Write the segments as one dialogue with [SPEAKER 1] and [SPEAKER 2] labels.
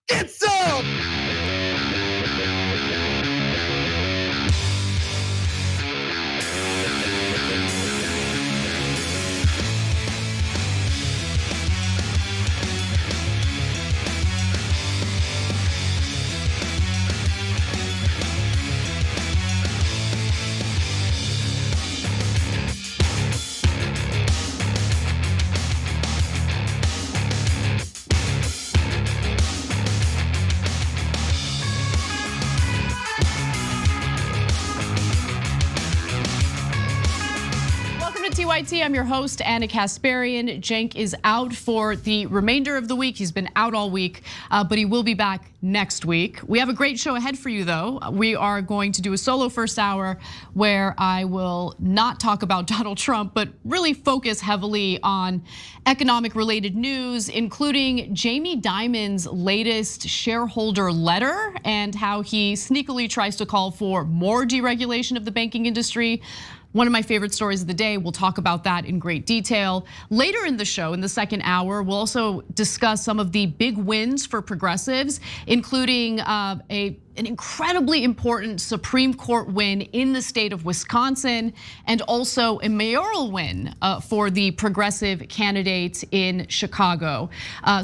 [SPEAKER 1] Get some!
[SPEAKER 2] TYT, I'm your host, Anna Kasparian. Cenk is out for the remainder of the week. He's been out all week, but he will be back next week. We have a great show ahead for you, though. We are going to do a solo first hour where I will not talk about Donald Trump, but really focus heavily on economic-related news, including Jamie Dimon's latest shareholder letter and how he sneakily tries to call for more deregulation of the banking industry. One of my favorite stories of the day. We'll talk about that in great detail. Later in the show, in the second hour, we'll also discuss some of the big wins for progressives, including an incredibly important Supreme Court win in the state of Wisconsin, and also a mayoral win for the progressive candidate in Chicago.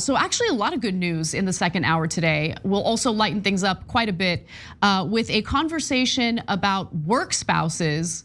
[SPEAKER 2] So actually a lot of good news in the second hour today. We'll also lighten things up quite a bit with a conversation about work spouses.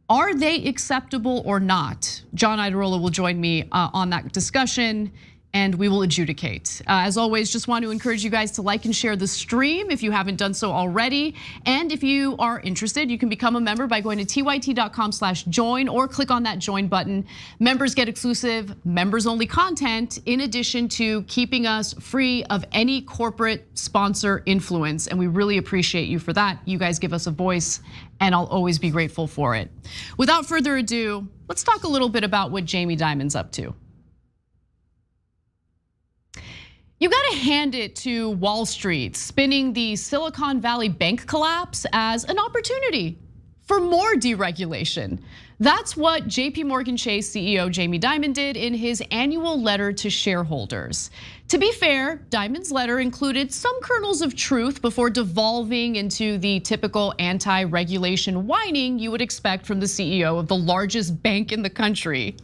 [SPEAKER 2] Are they acceptable or not? John Iadarola will join me on that discussion, and we will adjudicate. As always, just want to encourage you guys to like and share the stream if you haven't done so already. And if you are interested, you can become a member by going to tyt.com/join or click on that join button. Members get exclusive, members only content, in addition to keeping us free of any corporate sponsor influence. And we really appreciate you for that. You guys give us a voice, and I'll always be grateful for it. Without further ado, let's talk a little bit about what Jamie Dimon's up to. You gotta hand it to Wall Street, spinning the Silicon Valley Bank collapse as an opportunity for more deregulation. That's what JP Morgan Chase CEO Jamie Dimon did in his annual letter to shareholders. To be fair, Dimon's letter included some kernels of truth before devolving into the typical anti-regulation whining you would expect from the CEO of the largest bank in the country.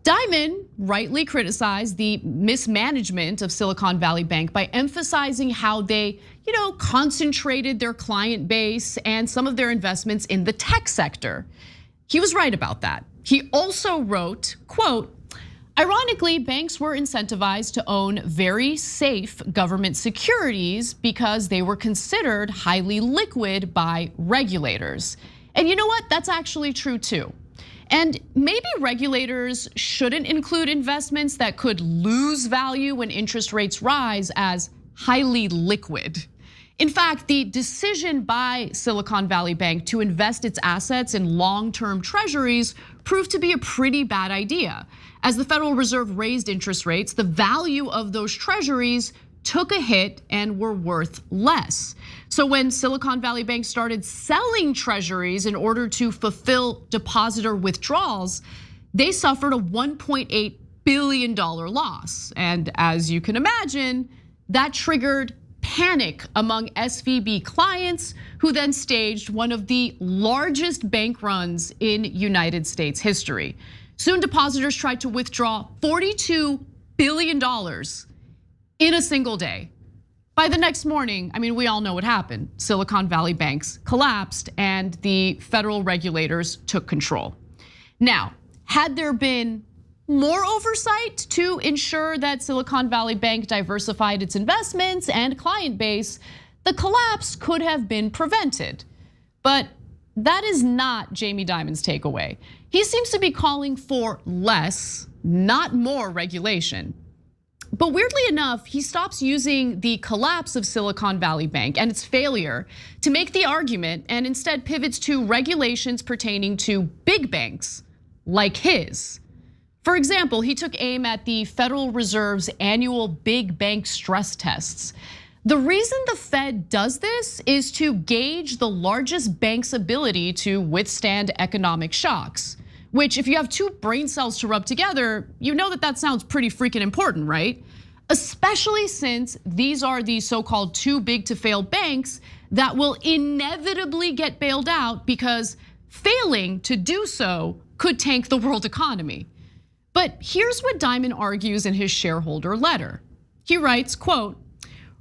[SPEAKER 2] Dimon rightly criticized the mismanagement of Silicon Valley Bank by emphasizing how they, concentrated their client base and some of their investments in the tech sector. He was right about that. He also wrote, quote, ironically, banks were incentivized to own very safe government securities because they were considered highly liquid by regulators. And you know what? That's actually true too. And maybe regulators shouldn't include investments that could lose value when interest rates rise as highly liquid. In fact, the decision by Silicon Valley Bank to invest its assets in long-term treasuries proved to be a pretty bad idea. As the Federal Reserve raised interest rates, the value of those treasuries took a hit and were worth less. So when Silicon Valley Bank started selling treasuries in order to fulfill depositor withdrawals, they suffered a $1.8 billion loss. And as you can imagine, that triggered panic among SVB clients, who then staged one of the largest bank runs in United States history. Soon depositors tried to withdraw $42 billion in a single day. By the next morning, we all know what happened. Silicon Valley banks collapsed and the federal regulators took control. Now, had there been more oversight to ensure that Silicon Valley Bank diversified its investments and client base, the collapse could have been prevented. But that is not Jamie Dimon's takeaway. He seems to be calling for less, not more regulation. But weirdly enough, he stops using the collapse of Silicon Valley Bank and its failure to make the argument, and instead pivots to regulations pertaining to big banks like his. For example, he took aim at the Federal Reserve's annual big bank stress tests. The reason the Fed does this is to gauge the largest bank's ability to withstand economic shocks, which if you have two brain cells to rub together, you know that sounds pretty freaking important, right? especially since these are the so-called too big to fail banks that will inevitably get bailed out because failing to do so could tank the world economy. But here's what Dimon argues in his shareholder letter. He writes, quote,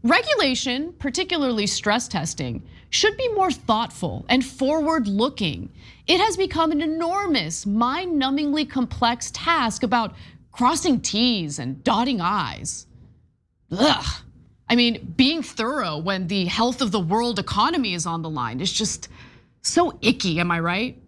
[SPEAKER 2] "Regulation, particularly stress testing, should be more thoughtful and forward-looking. It has become an enormous, mind-numbingly complex task about crossing T's and dotting I's." Ugh. I mean, being thorough when the health of the world economy is on the line is just so icky, am I right?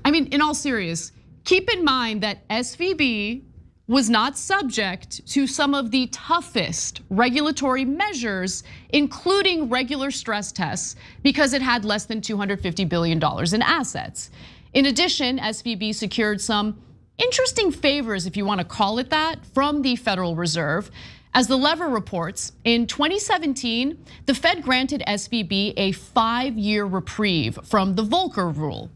[SPEAKER 2] I mean, in all seriousness, keep in mind that SVB was not subject to some of the toughest regulatory measures, including regular stress tests, because it had less than $250 billion in assets. In addition, SVB secured some interesting favors, if you want to call it that, from the Federal Reserve. As the Lever reports, in 2017, the Fed granted SVB a 5-year reprieve from the Volcker rule.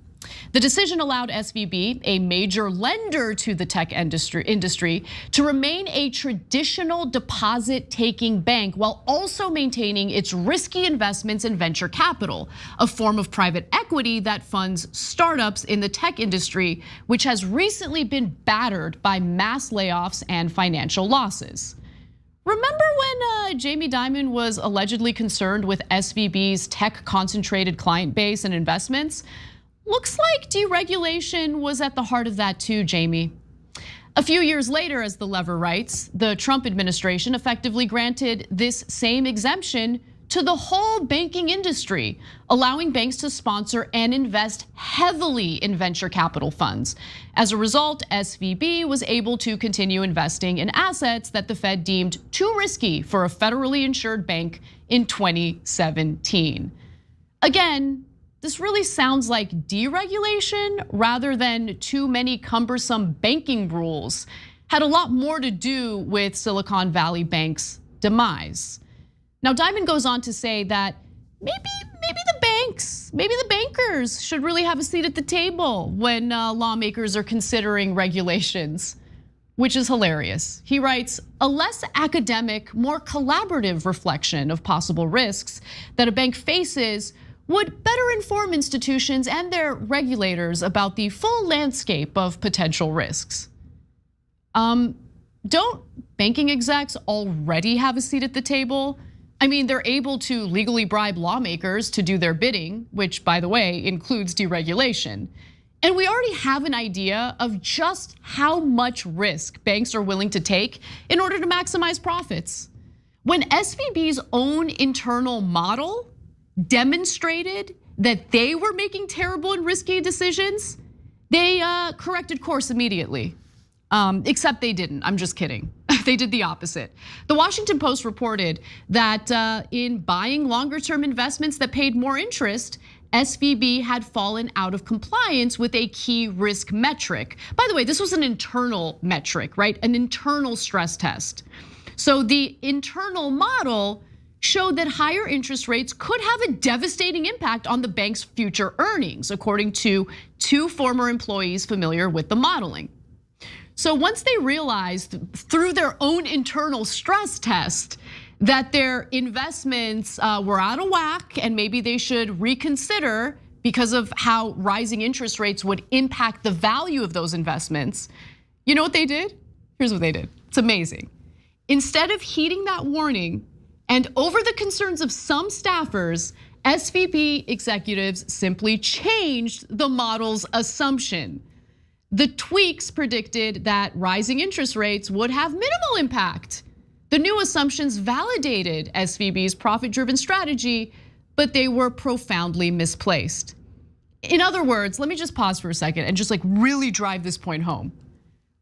[SPEAKER 2] The decision allowed SVB, a major lender to the tech industry, to remain a traditional deposit-taking bank while also maintaining its risky investments in venture capital, a form of private equity that funds startups in the tech industry, which has recently been battered by mass layoffs and financial losses. Remember when Jamie Dimon was allegedly concerned with SVB's tech-concentrated client base and investments? Looks like deregulation was at the heart of that too, Jamie. A few years later, as the Lever writes, the Trump administration effectively granted this same exemption to the whole banking industry, allowing banks to sponsor and invest heavily in venture capital funds. As a result, SVB was able to continue investing in assets that the Fed deemed too risky for a federally insured bank in 2017. Again, this really sounds like deregulation rather than too many cumbersome banking rules. Had a lot more to do with Silicon Valley Bank's demise. Now, Dimon goes on to say that maybe the banks, maybe the bankers should really have a seat at the table when lawmakers are considering regulations, which is hilarious. He writes, "A less academic, more collaborative reflection of possible risks that a bank faces would better inform institutions and their regulators about the full landscape of potential risks." Don't banking execs already have a seat at the table? I mean, they're able to legally bribe lawmakers to do their bidding, which, by the way, includes deregulation. And we already have an idea of just how much risk banks are willing to take in order to maximize profits. When SVB's own internal model demonstrated that they were making terrible and risky decisions, they corrected course immediately. Except they didn't, I'm just kidding. They did the opposite. The Washington Post reported that in buying longer term investments that paid more interest, SVB had fallen out of compliance with a key risk metric. By the way, this was an internal metric, right? An internal stress test. So the internal model showed that higher interest rates could have a devastating impact on the bank's future earnings, according to 2 former employees familiar with the modeling. So once they realized through their own internal stress test that their investments were out of whack and maybe they should reconsider because of how rising interest rates would impact the value of those investments, you know what they did? Here's what they did. It's amazing. Instead of heeding that warning and over the concerns of some staffers, SVB executives simply changed the model's assumption. The tweaks predicted that rising interest rates would have minimal impact. The new assumptions validated SVB's profit-driven strategy, but they were profoundly misplaced. In other words, let me just pause for a second and just really drive this point home.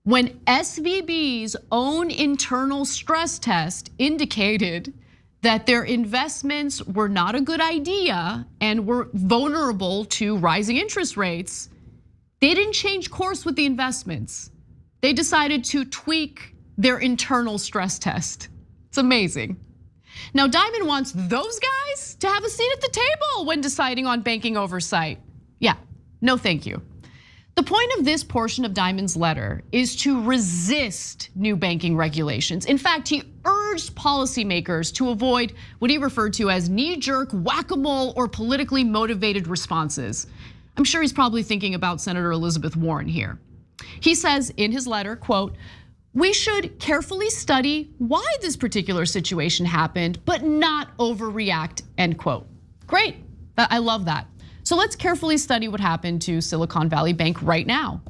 [SPEAKER 2] When SVB's own internal stress test indicated that their investments were not a good idea and were vulnerable to rising interest rates, they didn't change course with the investments. They decided to tweak their internal stress test. It's amazing. Now, Dimon wants those guys to have a seat at the table when deciding on banking oversight. Yeah, no thank you. The point of this portion of Diamond's letter is to resist new banking regulations. In fact, he urged policymakers to avoid what he referred to as knee-jerk, whack-a-mole, or politically motivated responses. I'm sure he's probably thinking about Senator Elizabeth Warren here. He says in his letter, quote, "We should carefully study why this particular situation happened, but not overreact," end quote. Great, I love that. So let's carefully study what happened to Silicon Valley Bank right now.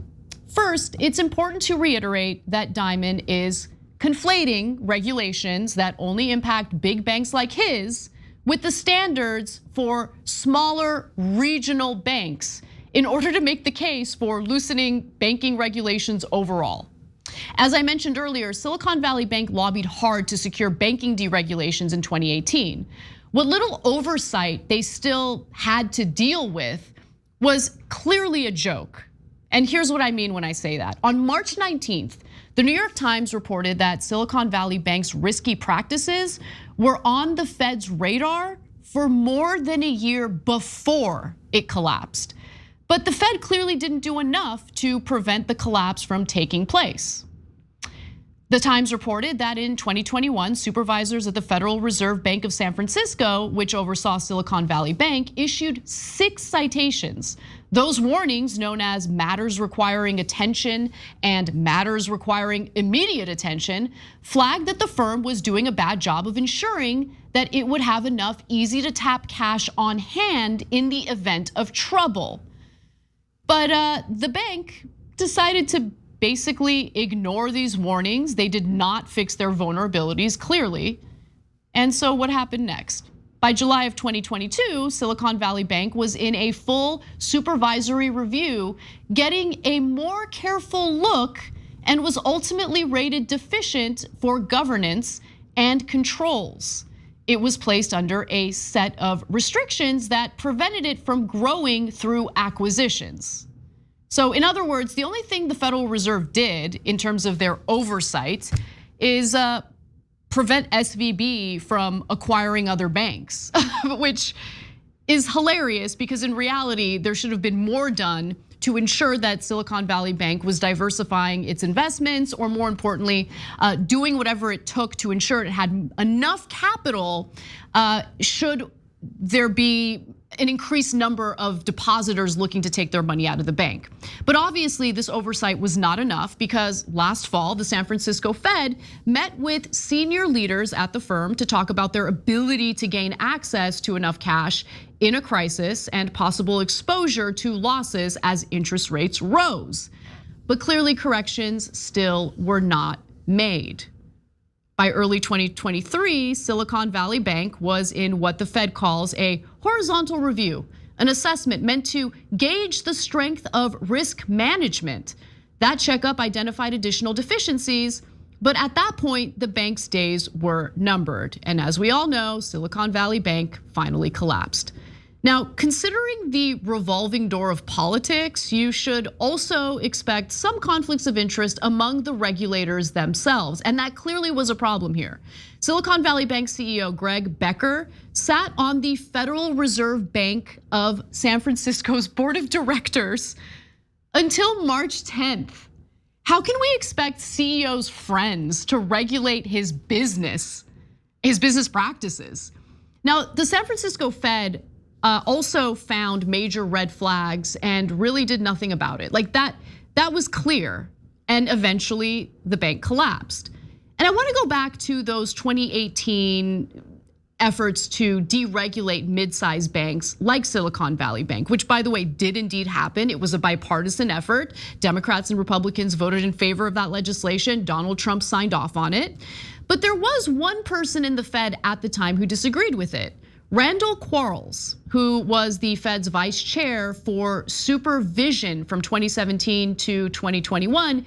[SPEAKER 2] First, it's important to reiterate that Diamond is conflating regulations that only impact big banks like his with the standards for smaller regional banks in order to make the case for loosening banking regulations overall. As I mentioned earlier, Silicon Valley Bank lobbied hard to secure banking deregulations in 2018. What little oversight they still had to deal with was clearly a joke. And here's what I mean when I say that. On March 19th, the New York Times reported that Silicon Valley Bank's risky practices were on the Fed's radar for more than a year before it collapsed. But the Fed clearly didn't do enough to prevent the collapse from taking place. The Times reported that in 2021, supervisors at the Federal Reserve Bank of San Francisco, which oversaw Silicon Valley Bank, issued 6 citations. Those warnings, known as matters requiring attention and matters requiring immediate attention, flagged that the firm was doing a bad job of ensuring that it would have enough easy to tap cash on hand in the event of trouble. But the bank decided to basically ignore these warnings. They did not fix their vulnerabilities clearly. And so what happened next? By July of 2022, Silicon Valley Bank was in a full supervisory review, getting a more careful look, and was ultimately rated deficient for governance and controls. It was placed under a set of restrictions that prevented it from growing through acquisitions. So in other words, the only thing the Federal Reserve did in terms of their oversight is prevent SVB from acquiring other banks, which is hilarious because in reality, there should have been more done to ensure that Silicon Valley Bank was diversifying its investments, or more importantly, doing whatever it took to ensure it had enough capital should there be an increased number of depositors looking to take their money out of the bank. But obviously this oversight was not enough because last fall, the San Francisco Fed met with senior leaders at the firm to talk about their ability to gain access to enough cash in a crisis and possible exposure to losses as interest rates rose. But clearly corrections still were not made. By early 2023, Silicon Valley Bank was in what the Fed calls a horizontal review, an assessment meant to gauge the strength of risk management. That checkup identified additional deficiencies, but at that point, the bank's days were numbered. And as we all know, Silicon Valley Bank finally collapsed. Now, considering the revolving door of politics, you should also expect some conflicts of interest among the regulators themselves, and that clearly was a problem here. Silicon Valley Bank CEO Greg Becker sat on the Federal Reserve Bank of San Francisco's board of directors until March 10th. How can we expect CEO's friends to regulate his business practices? Now, the San Francisco Fed also found major red flags and really did nothing about it. Like that was clear, and eventually the bank collapsed. And I want to go back to those 2018 efforts to deregulate mid-sized banks like Silicon Valley Bank, which by the way did indeed happen. It was a bipartisan effort. Democrats and Republicans voted in favor of that legislation. Donald Trump signed off on it. But there was one person in the Fed at the time who disagreed with it. Randall Quarles, who was the Fed's vice chair for supervision from 2017 to 2021,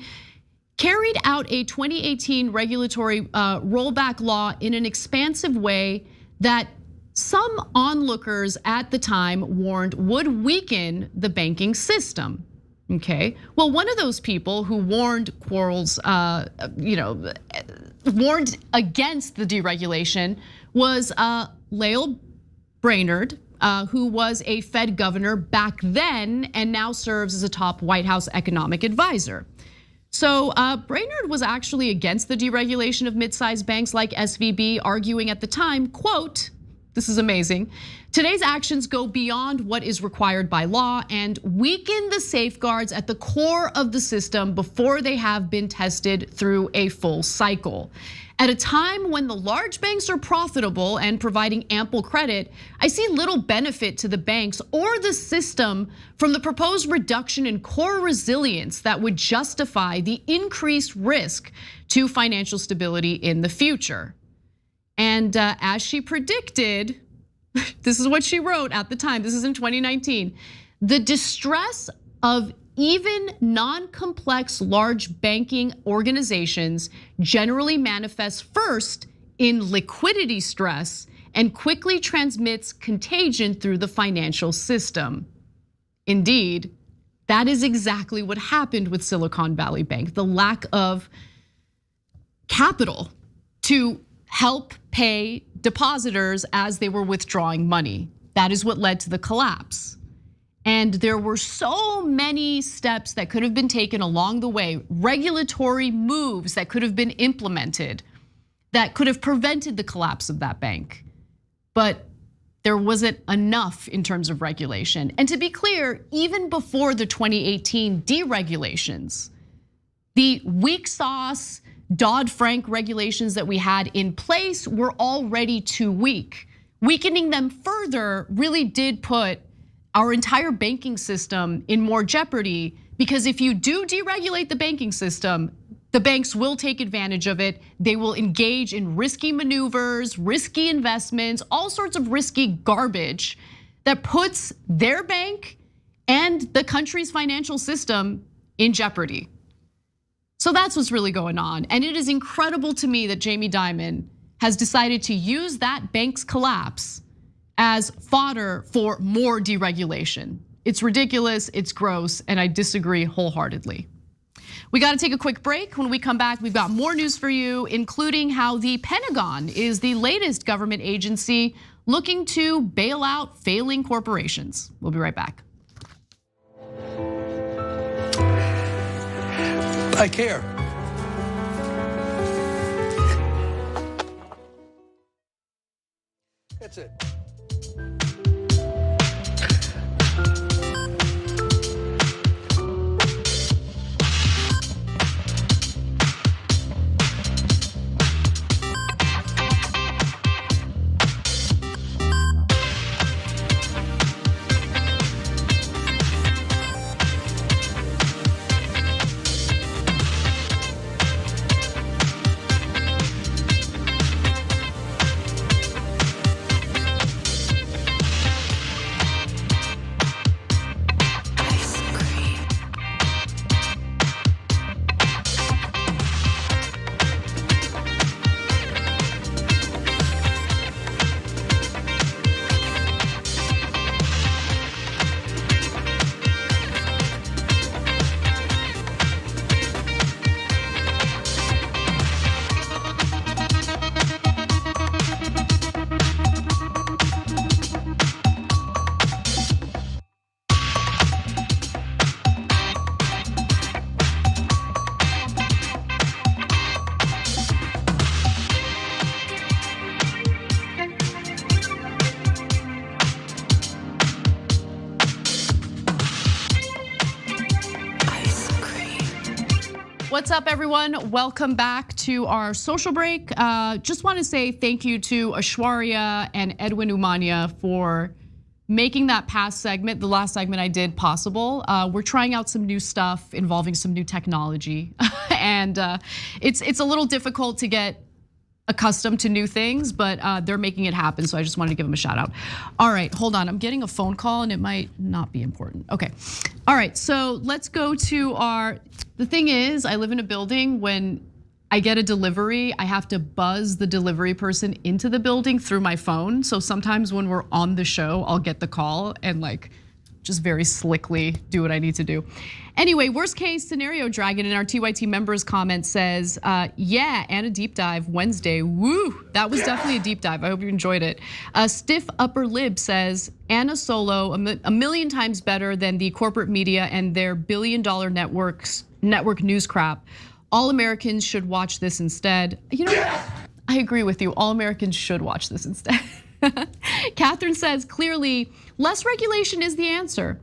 [SPEAKER 2] carried out a 2018 regulatory rollback law in an expansive way that some onlookers at the time warned would weaken the banking system. Okay, well, one of those people who warned Quarles, warned against the deregulation was Lael Brainerd, who was a Fed governor back then and now serves as a top White House economic advisor. So Brainerd was actually against the deregulation of mid-sized banks like SVB, arguing at the time, quote, this is amazing, today's actions go beyond what is required by law and weaken the safeguards at the core of the system before they have been tested through a full cycle. At a time when the large banks are profitable and providing ample credit, I see little benefit to the banks or the system from the proposed reduction in core resilience that would justify the increased risk to financial stability in the future. And as she predicted, this is what she wrote at the time, this is in 2019, the distress of even non-complex large banking organizations generally manifests first in liquidity stress and quickly transmits contagion through the financial system. Indeed, that is exactly what happened with Silicon Valley Bank, the lack of capital to help pay depositors as they were withdrawing money. That is what led to the collapse. And there were so many steps that could have been taken along the way, regulatory moves that could have been implemented that could have prevented the collapse of that bank. But there wasn't enough in terms of regulation. And to be clear, even before the 2018 deregulations, the weak sauce Dodd-Frank regulations that we had in place were already too weak. Weakening them further really did put our entire banking system in more jeopardy, because if you do deregulate the banking system, the banks will take advantage of it. They will engage in risky maneuvers, risky investments, all sorts of risky garbage that puts their bank and the country's financial system in jeopardy. So that's what's really going on. And it is incredible to me that Jamie Dimon has decided to use that bank's collapse as fodder for more deregulation. It's ridiculous, it's gross, and I disagree wholeheartedly. We gotta take a quick break. When we come back, we've got more news for you, including how the Pentagon is the latest government agency looking to bail out failing corporations. We'll be right back.
[SPEAKER 1] I care. That's it.
[SPEAKER 2] What's up, everyone? Welcome back to our social break. Just want to say thank you to Ashwarya and Edwin Umania for making that past segment, the last segment I did, possible. We're trying out some new stuff involving some new technology, and it's a little difficult to get accustomed to new things, but they're making it happen. So I just wanted to give them a shout out. All right, hold on. I'm getting a phone call and it might not be important. Okay. All right, so let's go to the thing is, I live in a building. When I get a delivery, I have to buzz the delivery person into the building through my phone. So sometimes when we're on the show, I'll get the call and like just very slickly do what I need to do. Anyway, worst case scenario, Dragon in our TYT members comment says, yeah, and a deep dive Wednesday. Woo, that was definitely a deep dive. I hope you enjoyed it. Stiff Upper Lib says, Anna Solo, a million times better than the corporate media and their billion-dollar network news crap. All Americans should watch this instead. You know what? I agree with you. All Americans should watch this instead. Catherine says, clearly, less regulation is the answer.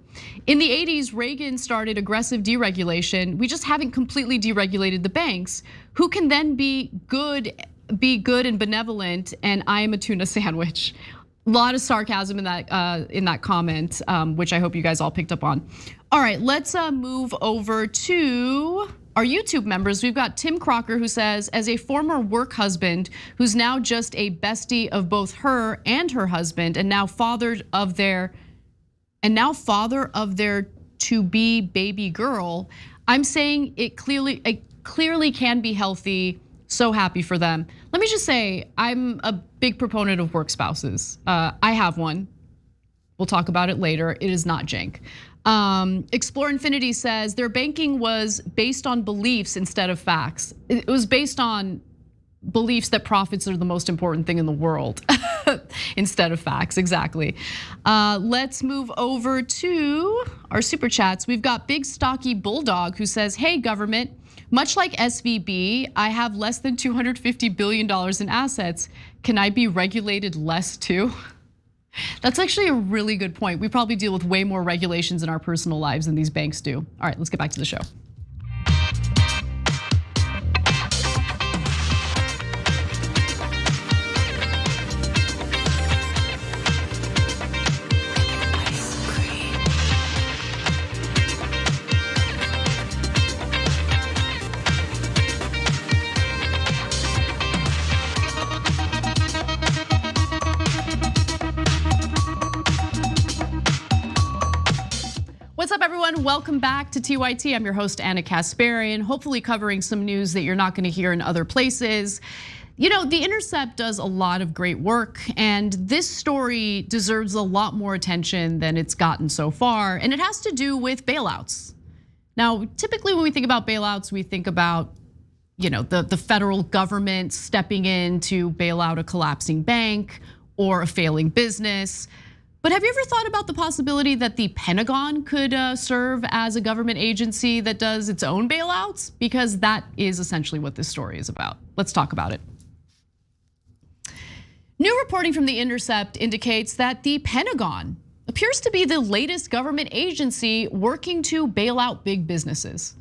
[SPEAKER 2] In the 80s, Reagan started aggressive deregulation. We just haven't completely deregulated the banks. Who can then be good and benevolent, and I am a tuna sandwich? A lot of sarcasm in that comment, which I hope you guys all picked up on. All right, let's move over to our YouTube members. We've got Tim Crocker who says, as a former work husband who's now just a bestie of both her and her husband, and now father of their to-be baby girl, I'm saying it clearly can be healthy. So happy for them. Let me just say, I'm a big proponent of work spouses. I have one. We'll talk about it later. It is not jank. Explore Infinity says their banking was based on beliefs instead of facts. It was based on beliefs that profits are the most important thing in the world instead of facts, exactly. Let's move over to our super chats. We've got Big Stocky Bulldog who says, hey government, much like SVB, I have less than $250 billion in assets. Can I be regulated less too? That's actually a really good point. We probably deal with way more regulations in our personal lives than these banks do. All right, let's get back to the show. What's up, everyone? Welcome back to TYT. I'm your host, Anna Kasparian, hopefully covering some news that you're not gonna hear in other places. You know, The Intercept does a lot of great work, and this story deserves a lot more attention than it's gotten so far, and it has to do with bailouts. Now, typically when we think about bailouts, we think about the federal government stepping in to bail out a collapsing bank or a failing business. But have you ever thought about the possibility that the Pentagon could serve as a government agency that does its own bailouts? Because that is essentially what this story is about. Let's talk about it. New reporting from The Intercept indicates that the Pentagon appears to be the latest government agency working to bail out big businesses.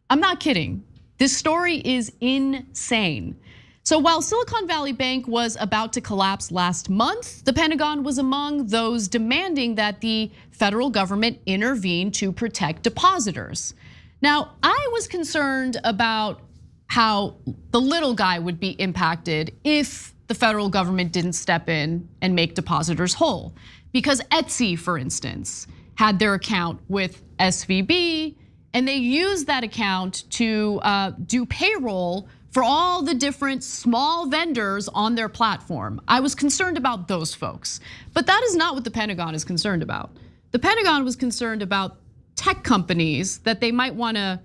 [SPEAKER 2] I'm not kidding. This story is insane. So while Silicon Valley Bank was about to collapse last month, the Pentagon was among those demanding that the federal government intervene to protect depositors. Now, I was concerned about how the little guy would be impacted if the federal government didn't step in and make depositors whole. Because Etsy, for instance, had their account with SVB, and they used that account to do payroll for all the different small vendors on their platform. I was concerned about those folks, but that is not what the Pentagon is concerned about. The Pentagon was concerned about tech companies that they might wanna,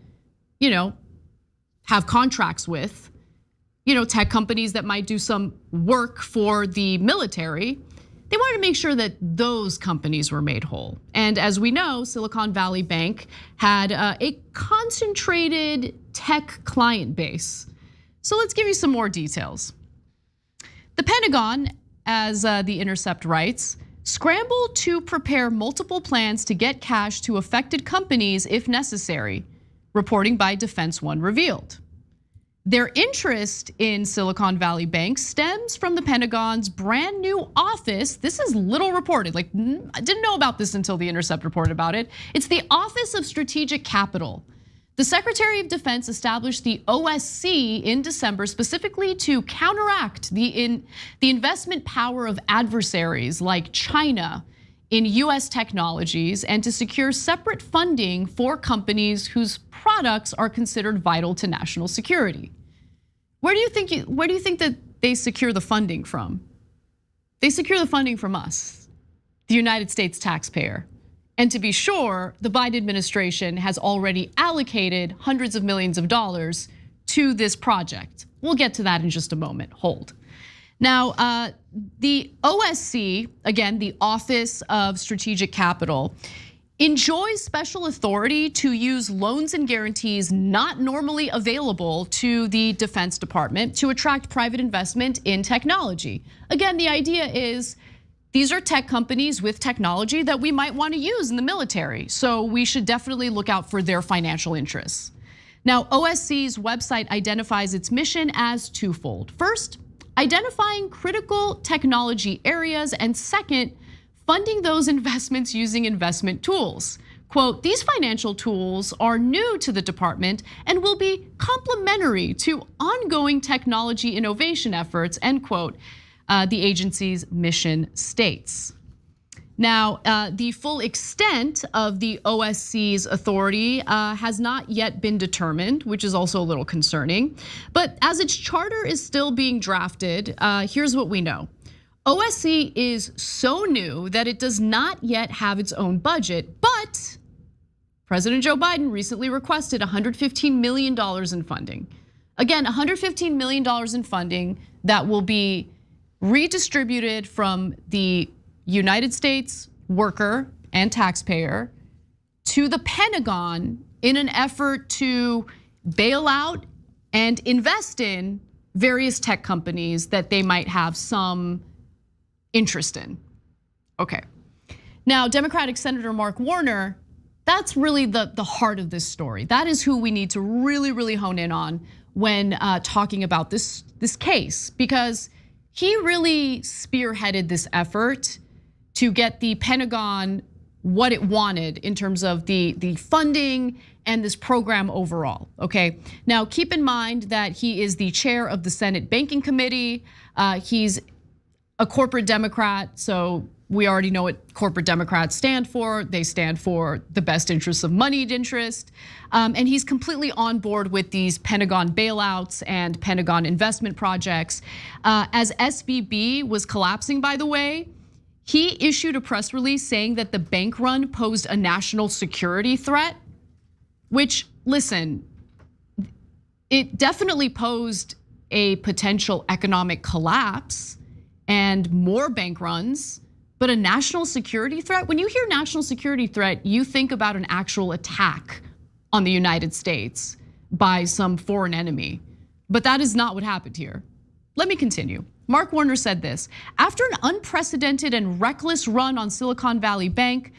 [SPEAKER 2] have contracts with, tech companies that might do some work for the military. They wanted to make sure that those companies were made whole. And as we know, Silicon Valley Bank had a concentrated tech client base. So let's give you some more details. The Pentagon, as The Intercept writes, scrambled to prepare multiple plans to get cash to affected companies if necessary, reporting by Defense One revealed. Their interest in Silicon Valley Bank stems from the Pentagon's brand new office. This is little reported, I didn't know about this until The Intercept reported about it. It's the Office of Strategic Capital. The Secretary of Defense established the OSC in December specifically to counteract the investment power of adversaries like China in US technologies and to secure separate funding for companies whose products are considered vital to national security. Where do you think that they secure the funding from? They secure the funding from us, the United States taxpayer. And to be sure, the Biden administration has already allocated hundreds of millions of dollars to this project. We'll get to that in just a moment, hold. Now, the OSC, again, the Office of Strategic Capital, enjoys special authority to use loans and guarantees not normally available to the Defense Department to attract private investment in technology. Again, the idea is these are tech companies with technology that we might want to use in the military, so we should definitely look out for their financial interests. Now, OSC's website identifies its mission as twofold. First, identifying critical technology areas, and second, funding those investments using investment tools. Quote, these financial tools are new to the department and will be complementary to ongoing technology innovation efforts, end quote, the agency's mission states. Now, the full extent of the OSC's authority has not yet been determined, which is also a little concerning. But as its charter is still being drafted, here's what we know. OSC is so new that it does not yet have its own budget, but President Joe Biden recently requested $115 million in funding. Again, $115 million in funding that will be redistributed from the United States worker and taxpayer to the Pentagon in an effort to bail out and invest in various tech companies that they might have some interest in. Okay, now Democratic Senator Mark Warner, that's really the heart of this story. That is who we need to really hone in on when talking about this case, because he really spearheaded this effort to get the Pentagon what it wanted in terms of the funding and this program overall, okay? Now, keep in mind that he is the chair of the Senate Banking Committee. He's a corporate Democrat, so we already know what corporate Democrats stand for. They stand for the best interests of moneyed interest. And he's completely on board with these Pentagon bailouts and Pentagon investment projects. As SVB was collapsing, by the way, he issued a press release saying that the bank run posed a national security threat, which, listen, it definitely posed a potential economic collapse and more bank runs, but a national security threat? When you hear national security threat, you think about an actual attack on the United States by some foreign enemy, but that is not what happened here. Let me continue. Mark Warner said this: after an unprecedented and reckless run on Silicon Valley Bank,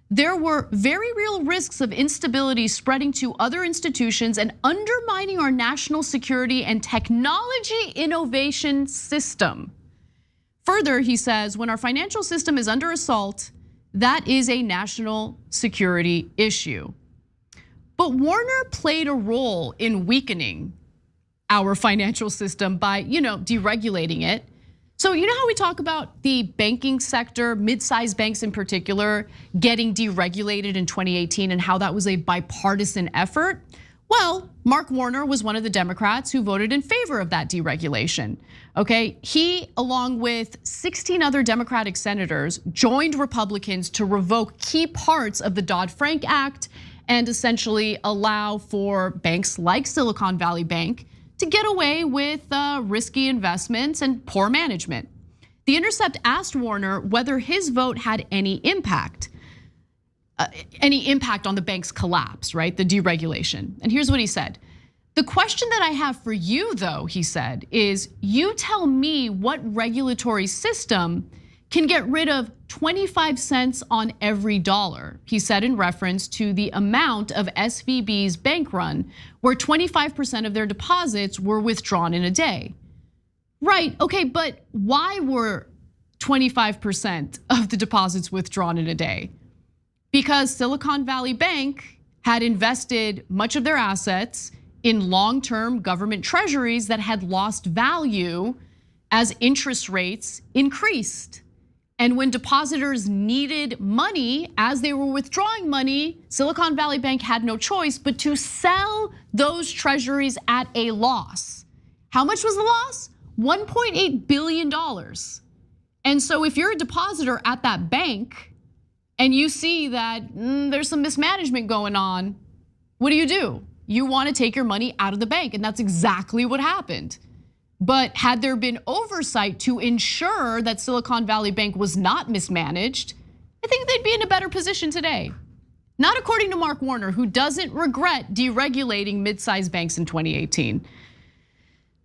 [SPEAKER 2] there were very real risks of instability spreading to other institutions and undermining our national security and technology innovation system. Further, he says, when our financial system is under assault, that is a national security issue. But Warner played a role in weakening our financial system by, deregulating it. So you know how we talk about the banking sector, mid-sized banks in particular, getting deregulated in 2018 and how that was a bipartisan effort? Well, Mark Warner was one of the Democrats who voted in favor of that deregulation, okay? He, along with 16 other Democratic senators, joined Republicans to revoke key parts of the Dodd-Frank Act and essentially allow for banks like Silicon Valley Bank to get away with risky investments and poor management. The Intercept asked Warner whether his vote had any impact on the bank's collapse, right? The deregulation. And here's what he said: the question that I have for you, though, he said, is you tell me what regulatory system can get rid of 25 cents on every dollar, he said in reference to the amount of SVB's bank run, where 25% of their deposits were withdrawn in a day. Right, okay, but why were 25% of the deposits withdrawn in a day? Because Silicon Valley Bank had invested much of their assets in long-term government treasuries that had lost value as interest rates increased. And when depositors needed money as they were withdrawing money, Silicon Valley Bank had no choice but to sell those treasuries at a loss. How much was the loss? $1.8 billion. And so if you're a depositor at that bank, and you see that there's some mismanagement going on, what do? You want to take your money out of the bank, and that's exactly what happened. But had there been oversight to ensure that Silicon Valley Bank was not mismanaged, I think they'd be in a better position today. Not according to Mark Warner, who doesn't regret deregulating mid-sized banks in 2018.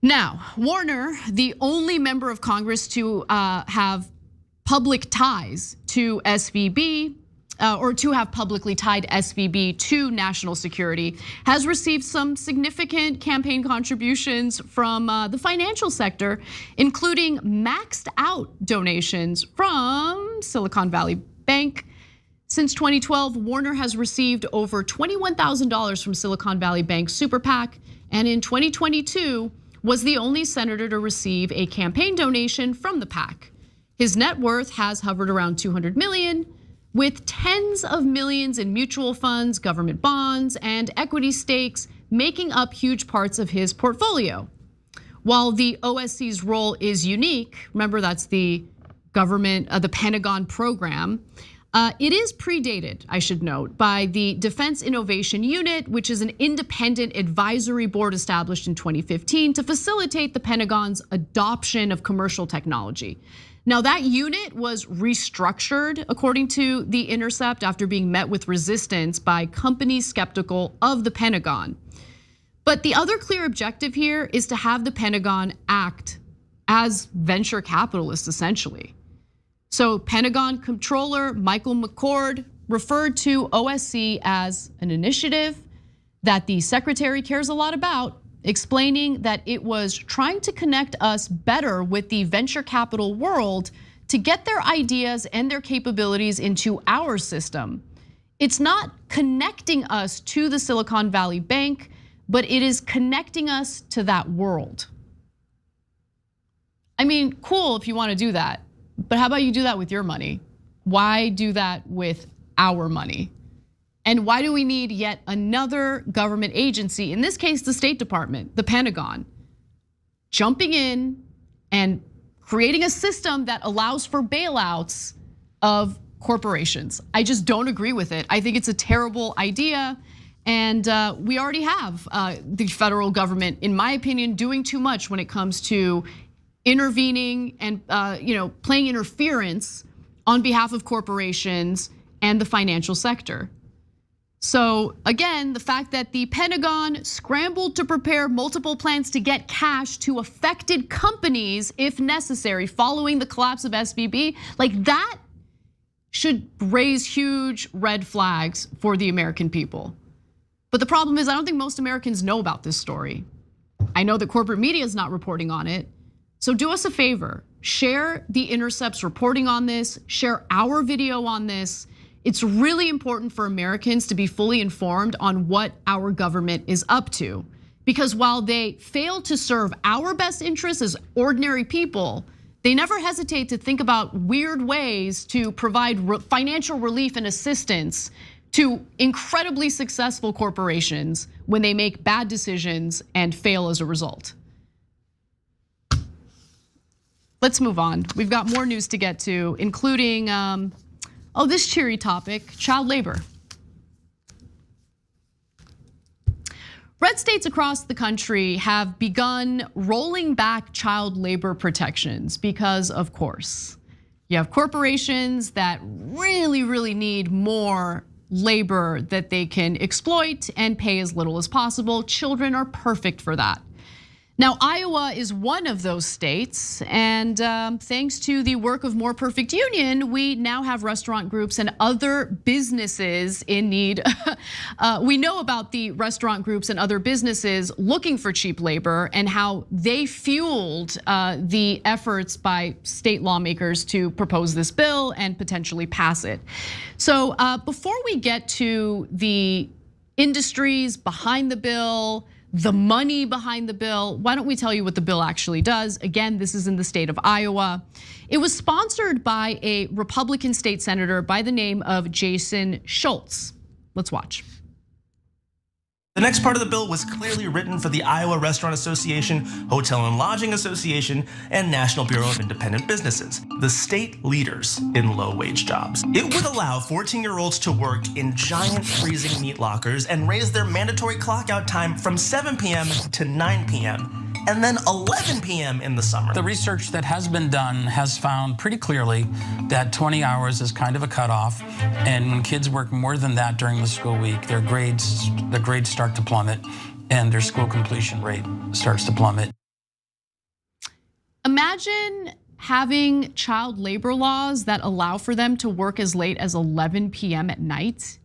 [SPEAKER 2] Now, Warner, the only member of Congress to have public ties to SVB, or to have publicly tied SVB to national security, has received some significant campaign contributions from the financial sector, including maxed out donations from Silicon Valley Bank. Since 2012, Warner has received over $21,000 from Silicon Valley Bank Super PAC, and in 2022 was the only senator to receive a campaign donation from the PAC. His net worth has hovered around 200 million, with tens of millions in mutual funds, government bonds, and equity stakes making up huge parts of his portfolio. While the OSC's role is unique, remember that's the government, the Pentagon program, it is predated, I should note, by the Defense Innovation Unit, which is an independent advisory board established in 2015 to facilitate the Pentagon's adoption of commercial technology. Now that unit was restructured, according to The Intercept, after being met with resistance by companies skeptical of the Pentagon. But the other clear objective here is to have the Pentagon act as venture capitalists, essentially. So Pentagon Comptroller Michael McCord referred to OSC as an initiative that the secretary cares a lot about, explaining that it was trying to connect us better with the venture capital world to get their ideas and their capabilities into our system. It's not connecting us to the Silicon Valley Bank, but it is connecting us to that world. I mean, cool if you want to do that, but how about you do that with your money? Why do that with our money? And why do we need yet another government agency, in this case, the State Department, the Pentagon, jumping in and creating a system that allows for bailouts of corporations? I just don't agree with it. I think it's a terrible idea. And we already have the federal government, in my opinion, doing too much when it comes to intervening and playing interference on behalf of corporations and the financial sector. So again, the fact that the Pentagon scrambled to prepare multiple plans to get cash to affected companies if necessary following the collapse of SVB, like that should raise huge red flags for the American people. But the problem is I don't think most Americans know about this story. I know that corporate media is not reporting on it. So do us a favor, share The Intercept's reporting on this, share our video on this. It's really important for Americans to be fully informed on what our government is up to. Because while they fail to serve our best interests as ordinary people, they never hesitate to think about weird ways to provide financial relief and assistance to incredibly successful corporations when they make bad decisions and fail as a result. Let's move on. We've got more news to get to, including this cheery topic, child labor. Red states across the country have begun rolling back child labor protections because, of course, you have corporations that really need more labor that they can exploit and pay as little as possible. Children are perfect for that. Now, Iowa is one of those states, and thanks to the work of More Perfect Union, we now have restaurant groups and other businesses in need. We know about the restaurant groups and other businesses looking for cheap labor and how they fueled the efforts by state lawmakers to propose this bill and potentially pass it. So before we get to the industries behind the bill, the money behind the bill, why don't we tell you what the bill actually does? Again, this is in the state of Iowa. It was sponsored by a Republican state senator by the name of Jason Schultz. Let's watch.
[SPEAKER 1] The next part of the bill was clearly written for the Iowa Restaurant Association, Hotel and Lodging Association, and National Bureau of Independent Businesses, the state leaders in low-wage jobs. It would allow 14-year-olds to work in giant freezing meat lockers and raise their mandatory clock-out time from 7 p.m. to 9 p.m. and then 11 p.m. in the summer.
[SPEAKER 3] The research that has been done has found pretty clearly that 20 hours is kind of a cutoff, and when kids work more than that during the school week, the grades start to plummet, and their school completion rate starts to plummet.
[SPEAKER 2] Imagine having child labor laws that allow for them to work as late as 11 p.m. at night.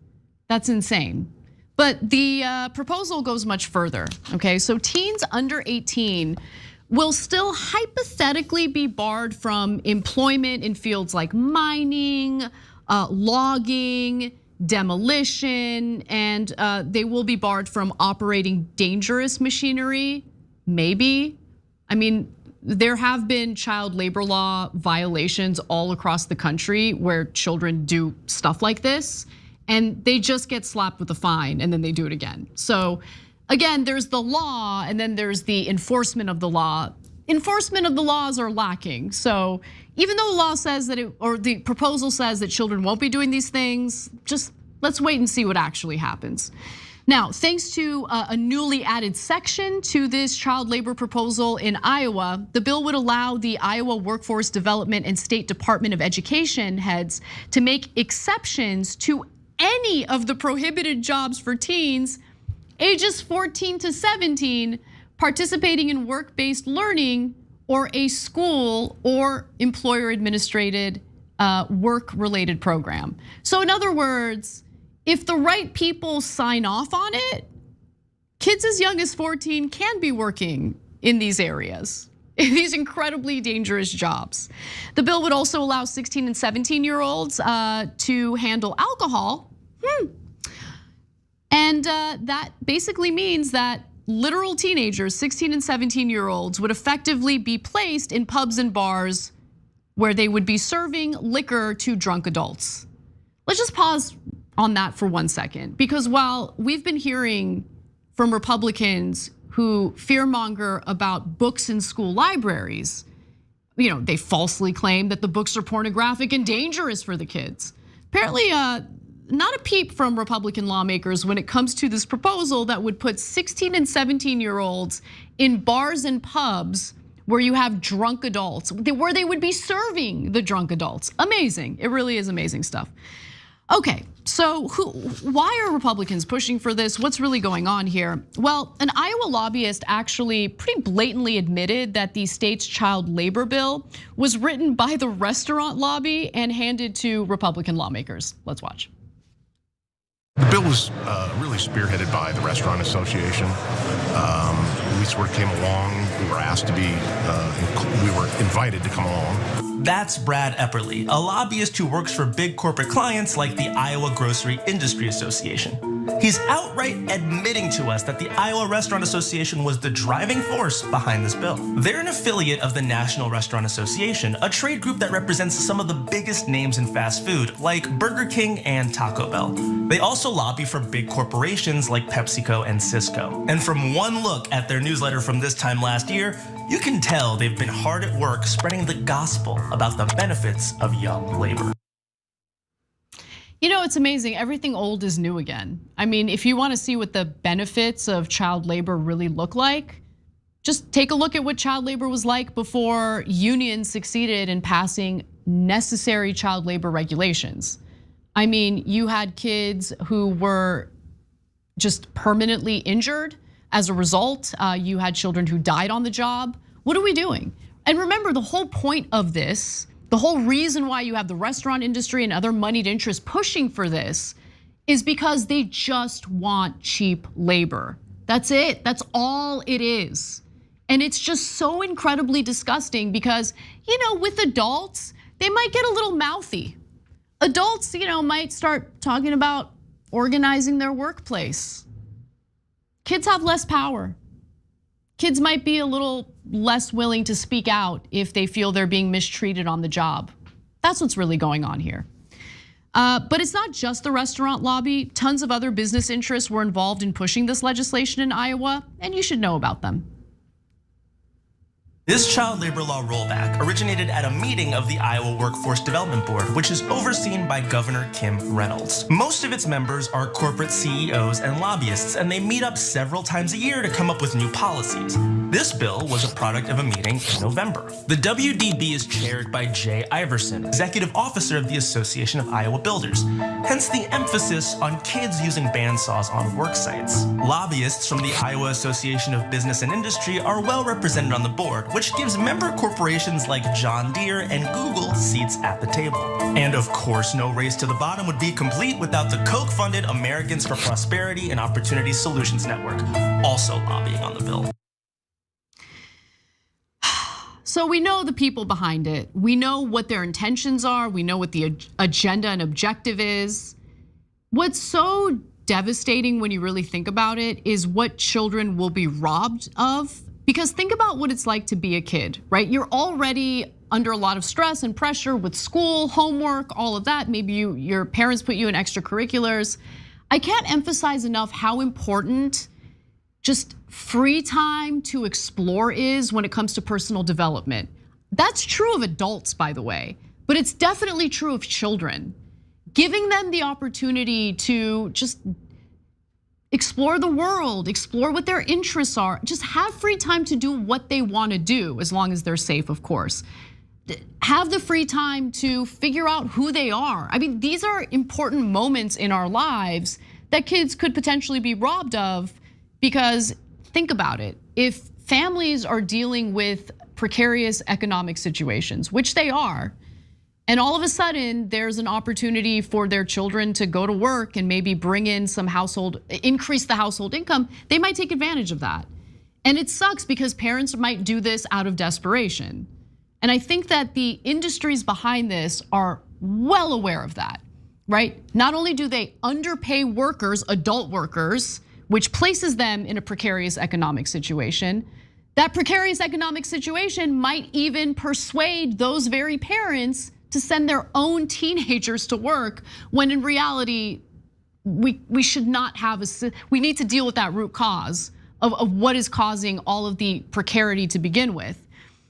[SPEAKER 2] That's insane. But the proposal goes much further, okay? So teens under 18 will still hypothetically be barred from employment in fields like mining, logging, demolition, and they will be barred from operating dangerous machinery, maybe. I mean, there have been child labor law violations all across the country where children do stuff like this, and they just get slapped with a fine and then they do it again. So again, there's the law and then there's the enforcement of the law. Enforcement of the laws are lacking. So even though the law says that or the proposal says that children won't be doing these things, just let's wait and see what actually happens. Now, thanks to a newly added section to this child labor proposal in Iowa, the bill would allow the Iowa Workforce Development and State Department of Education heads to make exceptions to any of the prohibited jobs for teens ages 14 to 17 participating in work-based learning or a school or employer-administrated work-related program. So in other words, if the right people sign off on it, kids as young as 14 can be working in these areas, in these incredibly dangerous jobs. The bill would also allow 16 and 17-year-olds to handle alcohol. And that basically means that literal teenagers, 16 and 17-year-olds, would effectively be placed in pubs and bars where they would be serving liquor to drunk adults. Let's just pause on that for 1 second, because while we've been hearing from Republicans who fearmonger about books in school libraries, they falsely claim that the books are pornographic and dangerous for the kids. Apparently, not a peep from Republican lawmakers when it comes to this proposal that would put 16 and 17-year-olds in bars and pubs where you have drunk adults, where they would be serving the drunk adults. Amazing, it really is amazing stuff. Okay, so why are Republicans pushing for this? What's really going on here? Well, an Iowa lobbyist actually pretty blatantly admitted that the state's child labor bill was written by the restaurant lobby and handed to Republican lawmakers. Let's watch.
[SPEAKER 4] The bill was really spearheaded by the Restaurant Association. We sort of came along. We were asked to be, we were invited to come along.
[SPEAKER 1] That's Brad Epperly, a lobbyist who works for big corporate clients like the Iowa Grocery Industry Association. He's outright admitting to us that the Iowa Restaurant Association was the driving force behind this bill. They're an affiliate of the National Restaurant Association, a trade group that represents some of the biggest names in fast food, like Burger King and Taco Bell. They also lobby for big corporations like PepsiCo and Cisco. And from one look at their newsletter from this time last year, you can tell they've been hard at work spreading the gospel about the benefits of young labor.
[SPEAKER 2] It's amazing, everything old is new again. I mean, if you want to see what the benefits of child labor really look like, just take a look at what child labor was like before unions succeeded in passing necessary child labor regulations. I mean, you had kids who were just permanently injured as a result. You had children who died on the job. What are we doing? And remember, the whole point of this, the whole reason why you have the restaurant industry and other moneyed interests pushing for this is because they just want cheap labor. That's it, that's all it is. And it's just so incredibly disgusting because, with adults, they might get a little mouthy. Adults, might start talking about organizing their workplace. Kids have less power. Kids might be a little less willing to speak out if they feel they're being mistreated on the job. That's what's really going on here. But it's not just the restaurant lobby. Tons of other business interests were involved in pushing this legislation in Iowa, and you should know about them.
[SPEAKER 1] This child labor law rollback originated at a meeting of the Iowa Workforce Development Board, which is overseen by Governor Kim Reynolds. Most of its members are corporate CEOs and lobbyists, and they meet up several times a year to come up with new policies. This bill was a product of a meeting in November. The WDB is chaired by Jay Iverson, executive officer of the Association of Iowa Builders, hence the emphasis on kids using bandsaws on work sites. Lobbyists from the Iowa Association of Business and Industry are well represented on the board, which gives member corporations like John Deere and Google seats at the table. And of course, no race to the bottom would be complete without the Koch-funded Americans for Prosperity and Opportunity Solutions Network, also lobbying on the bill.
[SPEAKER 2] So we know the people behind it. We know what their intentions are. We know what the agenda and objective is. What's so devastating when you really think about it is what children will be robbed of. Because think about what it's like to be a kid, right? You're already under a lot of stress and pressure with school, homework, all of that. Maybe your parents put you in extracurriculars. I can't emphasize enough how important just free time to explore is when it comes to personal development. That's true of adults, by the way, but it's definitely true of children. Giving them the opportunity to just explore the world, explore what their interests are, just have free time to do what they want to do, as long as they're safe, of course. Have the free time to figure out who they are. I mean, these are important moments in our lives that kids could potentially be robbed of, because think about it. If families are dealing with precarious economic situations, which they are, and all of a sudden there's an opportunity for their children to go to work and maybe bring in some increase the household income, they might take advantage of that. And it sucks because parents might do this out of desperation. And I think that the industries behind this are well aware of that, right? Not only do they underpay workers, adult workers, which places them in a precarious economic situation, that precarious economic situation might even persuade those very parents to send their own teenagers to work, when in reality, we should not have we need to deal with that root cause of what is causing all of the precarity to begin with.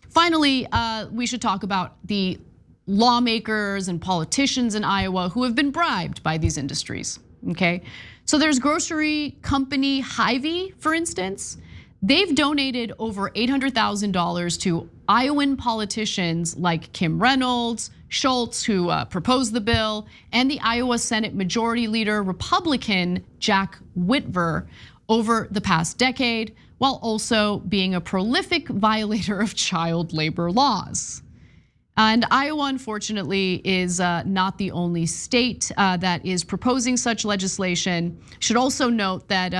[SPEAKER 2] Finally, we should talk about the lawmakers and politicians in Iowa who have been bribed by these industries, okay? So there's grocery company Hy-Vee, for instance. They've donated over $800,000 to Iowan politicians like Kim Reynolds, Schultz, who proposed the bill, and the Iowa Senate Majority Leader, Republican Jack Whitver, over the past decade, while also being a prolific violator of child labor laws. And Iowa, unfortunately, is not the only state that is proposing such legislation. Should also note that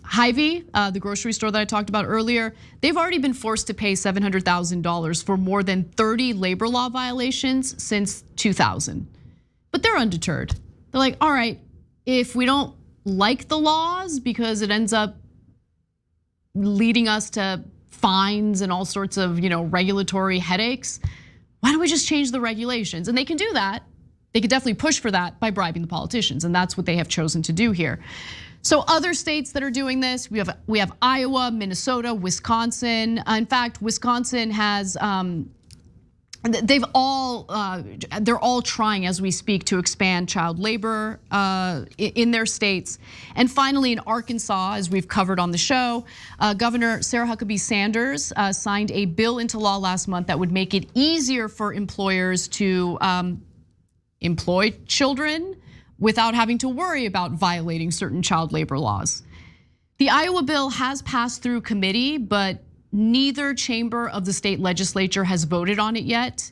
[SPEAKER 2] Hy-Vee, the grocery store that I talked about earlier, they've already been forced to pay $700,000 for more than 30 labor law violations since 2000. But they're undeterred. They're like, all right, if we don't like the laws because it ends up leading us to fines and all sorts of regulatory headaches, why don't we just change the regulations? And they can do that. They could definitely push for that by bribing the politicians, and that's what they have chosen to do here. So other states that are doing this, we have Iowa, Minnesota, Wisconsin. In fact, Wisconsin has they're all trying as we speak to expand child labor in their states. And finally, in Arkansas, as we've covered on the show, Governor Sarah Huckabee Sanders signed a bill into law last month that would make it easier for employers to employ children without having to worry about violating certain child labor laws. The Iowa bill has passed through committee, but neither chamber of the state legislature has voted on it yet.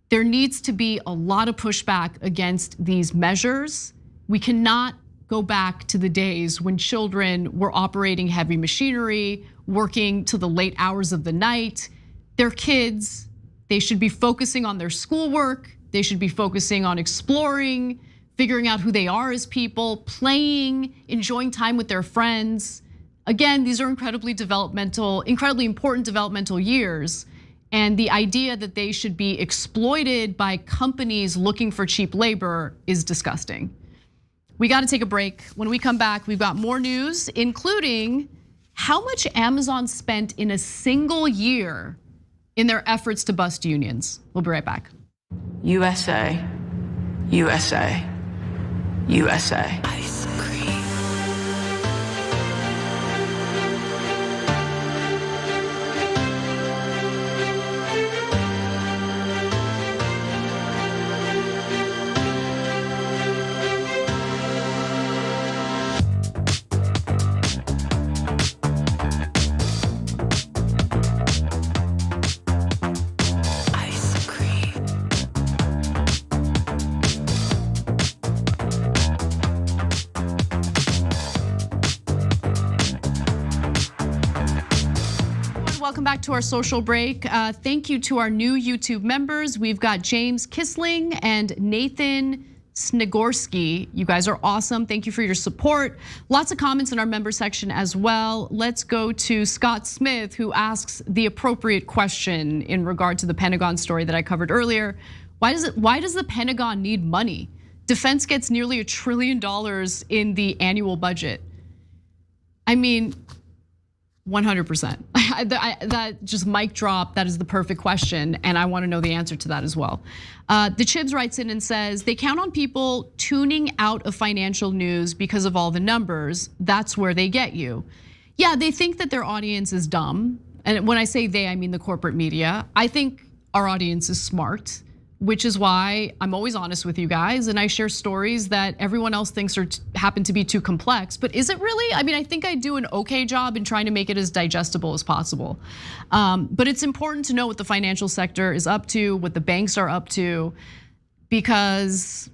[SPEAKER 2] There needs to be a lot of pushback against these measures. We cannot go back to the days when children were operating heavy machinery, working to the late hours of the night. They're kids. They should be focusing on their schoolwork. They should be focusing on exploring, figuring out who they are as people, playing, enjoying time with their friends. Again, these are incredibly important developmental years. And the idea that they should be exploited by companies looking for cheap labor is disgusting. We got to take a break. When we come back, we've got more news, including how much Amazon spent in a single year in their efforts to bust unions. We'll be right back.
[SPEAKER 5] USA, USA, USA.
[SPEAKER 6] Ice cream.
[SPEAKER 2] Welcome back to our social break. Thank you to our new YouTube members. We've got James Kissling and Nathan Snigorski. You guys are awesome. Thank you for your support. Lots of comments in our member section as well. Let's go to Scott Smith, who asks the appropriate question in regard to the Pentagon story that I covered earlier. Why does the Pentagon need money? Defense gets nearly $1 trillion in the annual budget. I mean, 100%. That just mic drop, that is the perfect question, and I wanna know the answer to that as well. The Chibs writes in and says, they count on people tuning out of financial news because of all the numbers. That's where they get you. Yeah, they think that their audience is dumb. And when I say they, I mean the corporate media. I think our audience is smart, which is why I'm always honest with you guys and I share stories that everyone else thinks happen to be too complex. But is it really? I mean, I think I do an okay job in trying to make it as digestible as possible. But it's important to know what the financial sector is up to, what the banks are up to, because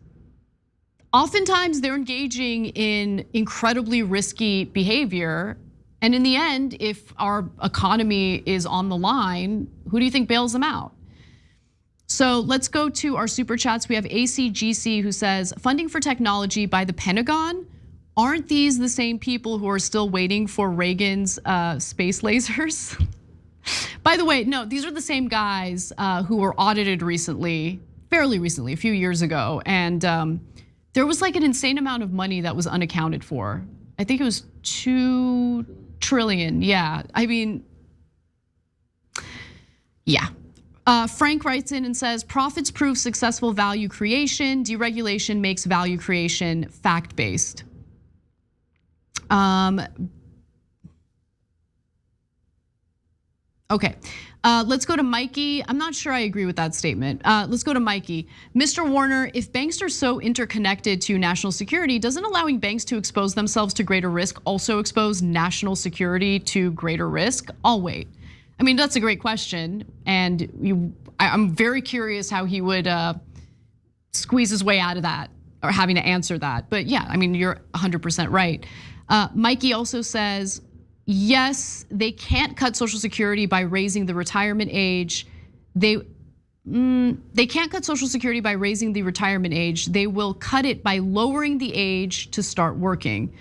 [SPEAKER 2] oftentimes they're engaging in incredibly risky behavior. And in the end, if our economy is on the line, who do you think bails them out? So let's go to our super chats. We have ACGC who says, funding for technology by the Pentagon? Aren't these the same people who are still waiting for Reagan's space lasers? By the way, no, these are the same guys who were audited recently, fairly recently, a few years ago. And there was like an insane amount of money that was unaccounted for. I think it was 2 trillion, yeah. I mean, yeah. Frank writes in and says, profits prove successful value creation. Deregulation makes value creation fact-based. Okay, let's go to Mikey. I'm not sure I agree with that statement. Let's go to Mikey. Mr. Warner, if banks are so interconnected to national security, doesn't allowing banks to expose themselves to greater risk also expose national security to greater risk? I'll wait. I mean, that's a great question. And I'm very curious how he would squeeze his way out of that or having to answer that. But yeah, I mean, you're 100% right. Mikey also says, yes, they can't cut Social Security by raising the retirement age. They can't cut Social Security by raising the retirement age. They will cut it by lowering the age to start working.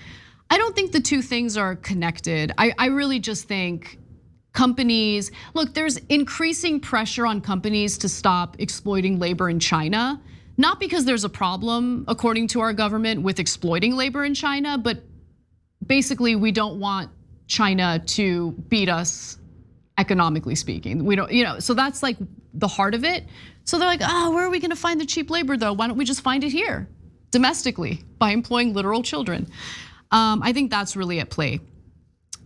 [SPEAKER 2] I don't think the two things are connected. I really just think companies, look, there's increasing pressure on companies to stop exploiting labor in China, not because there's a problem, according to our government, with exploiting labor in China, but basically we don't want China to beat us economically speaking. We don't, so that's like the heart of it. So they're like, where are we gonna find the cheap labor though? Why don't we just find it here, domestically, by employing literal children? I think that's really at play.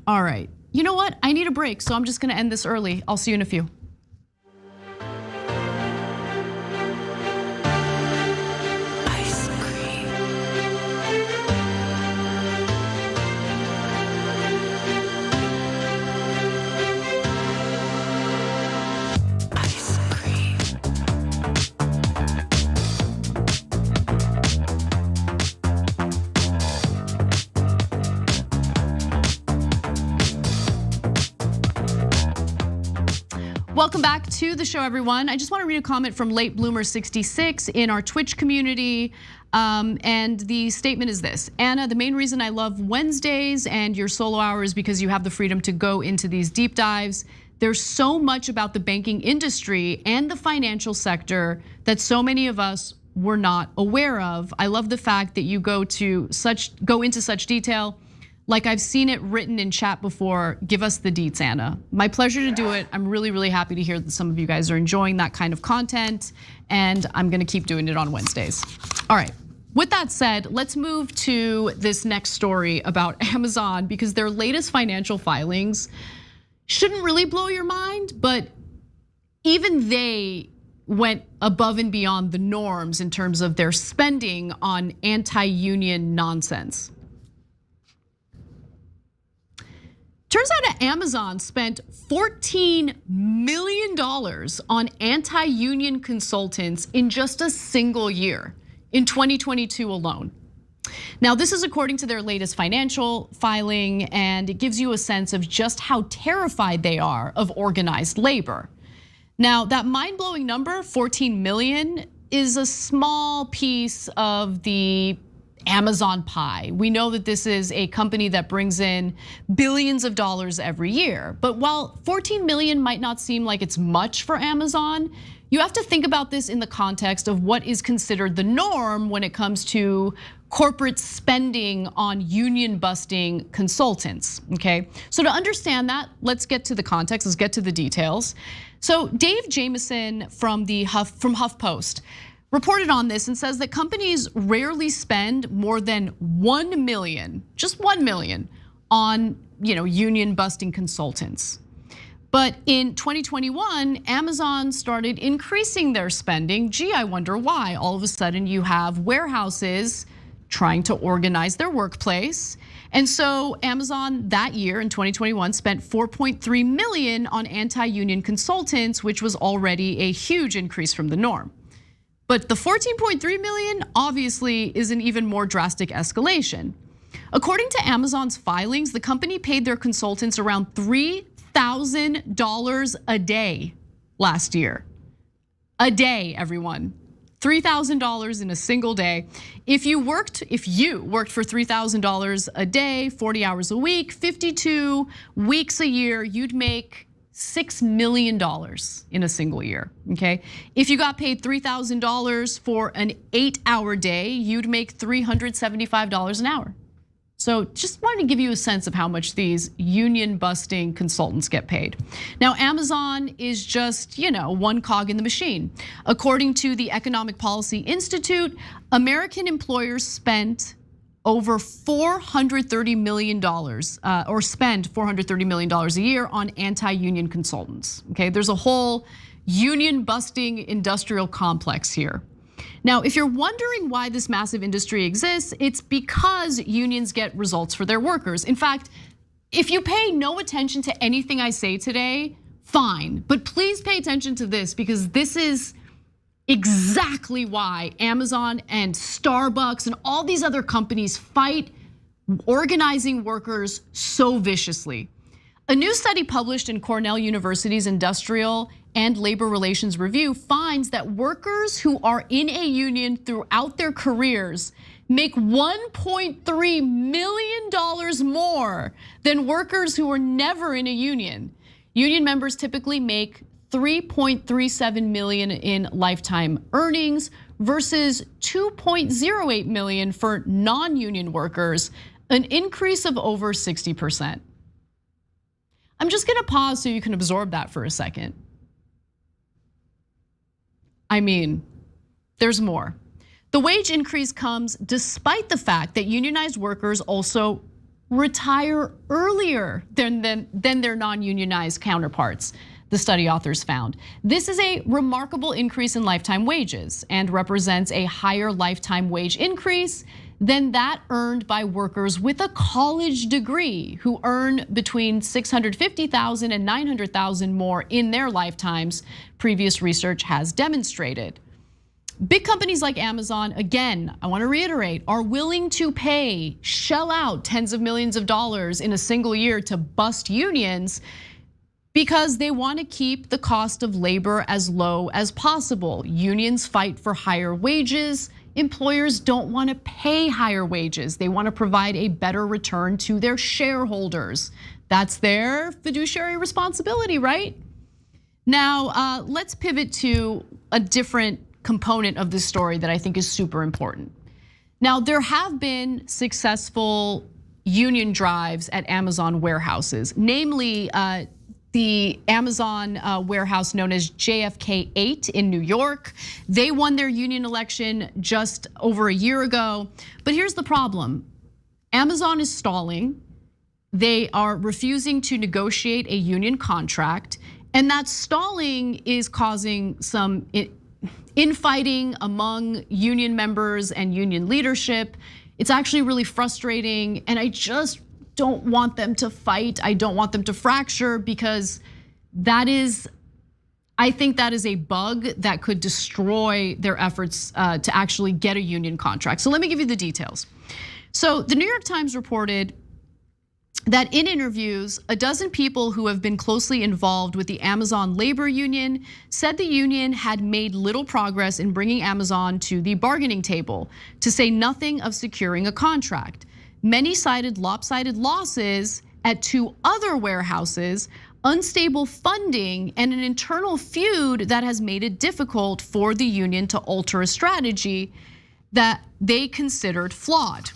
[SPEAKER 2] All right. You know what? I need a break, so I'm just gonna end this early. I'll see you in a few.
[SPEAKER 6] Ice cream. Ice cream.
[SPEAKER 2] Welcome back to the show, everyone. I just want to read a comment from Late Bloomer 66 in our Twitch community. And the statement is this: Anna, the main reason I love Wednesdays and your solo hour is because you have the freedom to go into these deep dives. there's so much about the banking industry and the financial sector that so many of us were not aware of. I love the fact that you go into such detail. Like I've seen it written in chat before. Give us the deets, Anna. My pleasure to do it. I'm really, really happy to hear that some of you guys are enjoying that kind of content, and I'm gonna keep doing it on Wednesdays. All right, with that said, let's move to this next story about Amazon, because their latest financial filings shouldn't really blow your mind, but even they went above and beyond the norms in terms of their spending on anti-union nonsense. Turns out that Amazon spent $14 million on anti-union consultants in just a single year, in 2022 alone. Now, this is according to their latest financial filing, and it gives you a sense of just how terrified they are of organized labor. Now, that mind-blowing number, 14 million, is a small piece of the Amazon pie. We know that this is a company that brings in billions of dollars every year. But while 14 million might not seem like it's much for Amazon, you have to think about this in the context of what is considered the norm when it comes to corporate spending on union busting consultants, okay? So to understand that, let's get to the context, let's get to the details. So Dave Jamieson from HuffPost reported on this and says that companies rarely spend more than 1 million, just 1 million, on union busting consultants. But in 2021, Amazon started increasing their spending. Gee, I wonder why. All of a sudden you have warehouses trying to organize their workplace. And so Amazon that year in 2021 spent 4.3 million on anti-union consultants, which was already a huge increase from the norm. But the 14.3 million obviously is an even more drastic escalation. According to Amazon's filings, the company paid their consultants around $3,000 a day last year. A day, everyone. $3,000 in a single day. If you worked for $3,000 a day, 40 hours a week, 52 weeks a year, you'd make $6 million in a single year, okay? If you got paid $3,000 for an 8-hour day, you'd make $375 an hour. So just wanted to give you a sense of how much these union busting consultants get paid. Now, Amazon is just, one cog in the machine. According to the Economic Policy Institute, American employers spent over $430 million, or spend $430 million a year on anti-union consultants, okay? There's a whole union busting industrial complex here. Now, if you're wondering why this massive industry exists, it's because unions get results for their workers. In fact, if you pay no attention to anything I say today, fine, but please pay attention to this, because this is exactly why Amazon and Starbucks and all these other companies fight organizing workers so viciously. A new study published in Cornell University's Industrial and Labor Relations Review finds that workers who are in a union throughout their careers make $1.3 million more than workers who are never in a union. Union members typically make $3.37 million in lifetime earnings versus $2.08 million for non-union workers, an increase of over 60%. I'm just gonna pause so you can absorb that for a second. I mean, there's more. The wage increase comes despite the fact that unionized workers also retire earlier than their non-unionized counterparts, the study authors found. This is a remarkable increase in lifetime wages and represents a higher lifetime wage increase than that earned by workers with a college degree who earn between $650,000 and $900,000 more in their lifetimes, previous research has demonstrated. Big companies like Amazon, again, I wanna reiterate, are willing to shell out tens of millions of dollars in a single year to bust unions because they wanna keep the cost of labor as low as possible. Unions fight for higher wages. Employers don't want to pay higher wages. They want to provide a better return to their shareholders. That's their fiduciary responsibility, right? Now, let's pivot to a different component of this story that I think is super important. Now, there have been successful union drives at Amazon warehouses, namely the Amazon warehouse known as JFK 8 in New York. They won their union election just over a year ago. But here's the problem. Amazon is stalling. They are refusing to negotiate a union contract. And that stalling is causing some infighting among union members and union leadership. It's actually really frustrating, and I just don't want them to fight. I don't want them to fracture, because I think that is a bug that could destroy their efforts to actually get a union contract. So let me give you the details. So the New York Times reported that in interviews, a dozen people who have been closely involved with the Amazon labor union said the union had made little progress in bringing Amazon to the bargaining table, to say nothing of securing a contract. Many cited lopsided losses at 2 other warehouses, unstable funding, and an internal feud that has made it difficult for the union to alter a strategy that they considered flawed.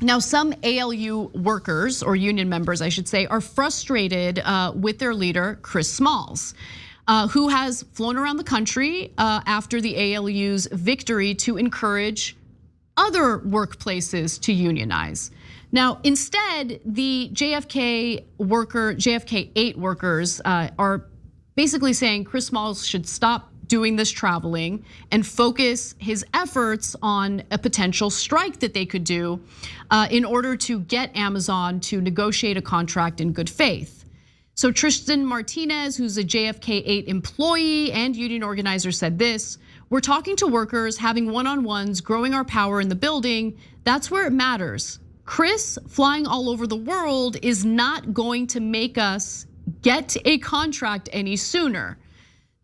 [SPEAKER 2] Now, some ALU workers, or union members, I should say, are frustrated with their leader, Chris Smalls, who has flown around the country after the ALU's victory to encourage other workplaces to unionize. Now, instead, the JFK 8 workers are basically saying Chris Smalls should stop doing this traveling and focus his efforts on a potential strike that they could do in order to get Amazon to negotiate a contract in good faith. So Tristan Martinez, who's a JFK 8 employee and union organizer, said this: "We're talking to workers, having one-on-ones, growing our power in the building. That's where it matters. Chris flying all over the world is not going to make us get a contract any sooner."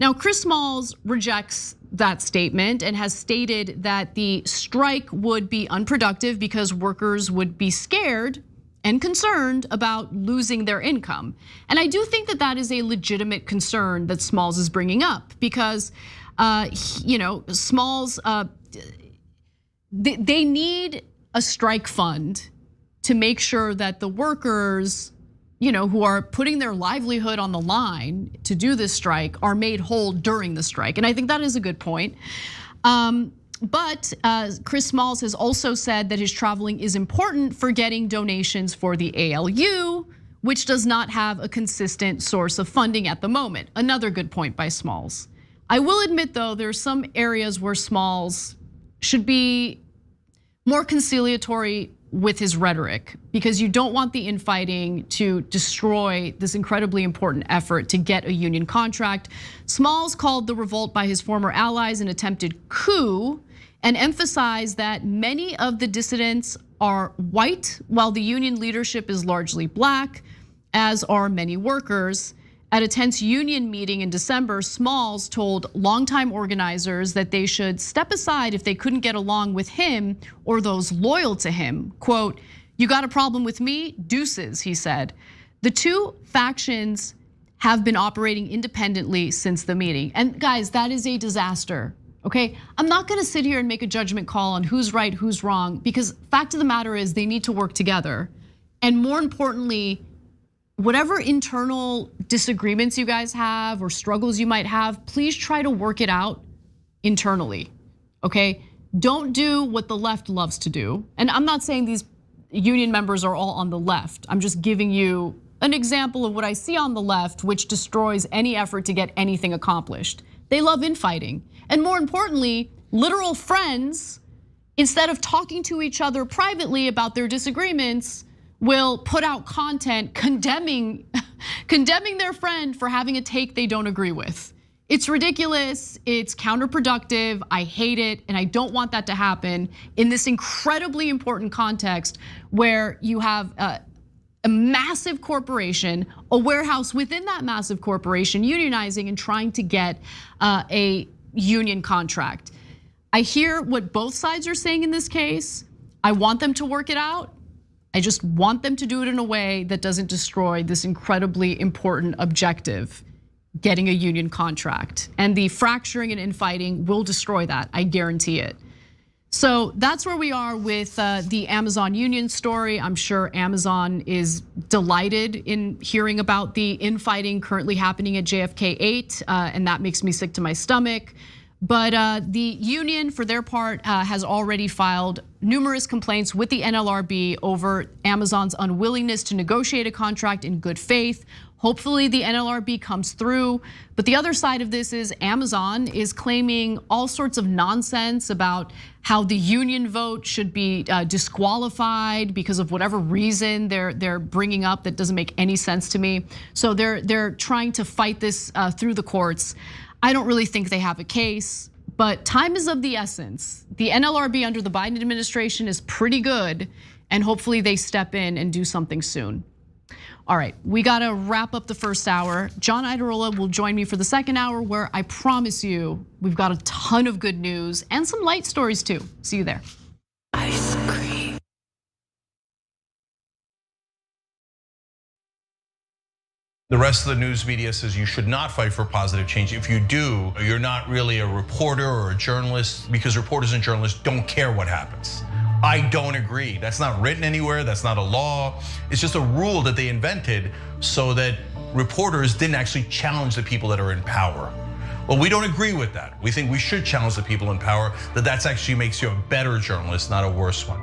[SPEAKER 2] Now, Chris Smalls rejects that statement and has stated that the strike would be unproductive because workers would be scared and concerned about losing their income. And I do think that that is a legitimate concern that Smalls is bringing up, because Smalls, they need a strike fund to make sure that the workers, who are putting their livelihood on the line to do this strike, are made whole during the strike. And I think that is a good point. But Chris Smalls has also said that his traveling is important for getting donations for the ALU, which does not have a consistent source of funding at the moment. Another good point by Smalls. I will admit, though, there's some areas where Smalls should be more conciliatory with his rhetoric, because you don't want the infighting to destroy this incredibly important effort to get a union contract. Smalls called the revolt by his former allies an attempted coup and emphasized that many of the dissidents are white, while the union leadership is largely black, as are many workers. At a tense union meeting in December, Smalls told longtime organizers that they should step aside if they couldn't get along with him or those loyal to him. Quote, "You got a problem with me? Deuces," he said. The two factions have been operating independently since the meeting. And guys, that is a disaster, okay? I'm not gonna sit here and make a judgment call on who's right, who's wrong, because fact of the matter is they need to work together. And more importantly, whatever internal disagreements you guys have or struggles you might have, please try to work it out internally, okay? Don't do what the left loves to do. And I'm not saying these union members are all on the left. I'm just giving you an example of what I see on the left, which destroys any effort to get anything accomplished. They love infighting. And more importantly, literal friends, instead of talking to each other privately about their disagreements, will put out content condemning their friend for having a take they don't agree with. It's ridiculous, it's counterproductive, I hate it, and I don't want that to happen in this incredibly important context where you have a massive corporation, a warehouse within that massive corporation unionizing and trying to get a union contract. I hear what both sides are saying in this case. I want them to work it out. I just want them to do it in a way that doesn't destroy this incredibly important objective, getting a union contract. And the fracturing and infighting will destroy that, I guarantee it. So that's where we are with the Amazon union story. I'm sure Amazon is delighted in hearing about the infighting currently happening at JFK 8, and that makes me sick to my stomach. But the union, for their part, has already filed numerous complaints with the NLRB over Amazon's unwillingness to negotiate a contract in good faith. Hopefully the NLRB comes through. But the other side of this is Amazon is claiming all sorts of nonsense about how the union vote should be disqualified because of whatever reason they're bringing up that doesn't make any sense to me. So they're trying to fight this through the courts. I don't really think they have a case, but time is of the essence. The NLRB under the Biden administration is pretty good, and hopefully they step in and do something soon. All right, we gotta wrap up the first hour. John Iadarola will join me for the second hour, where I promise you we've got a ton of good news and some light stories too. See you there.
[SPEAKER 6] Ice cream.
[SPEAKER 7] The rest of the news media says you should not fight for positive change. If you do, you're not really a reporter or a journalist, because reporters and journalists don't care what happens. I don't agree. That's not written anywhere. That's not a law. It's just a rule that they invented so that reporters didn't actually challenge the people that are in power. Well, we don't agree with that. We think we should challenge the people in power, that actually makes you a better journalist, not a worse one.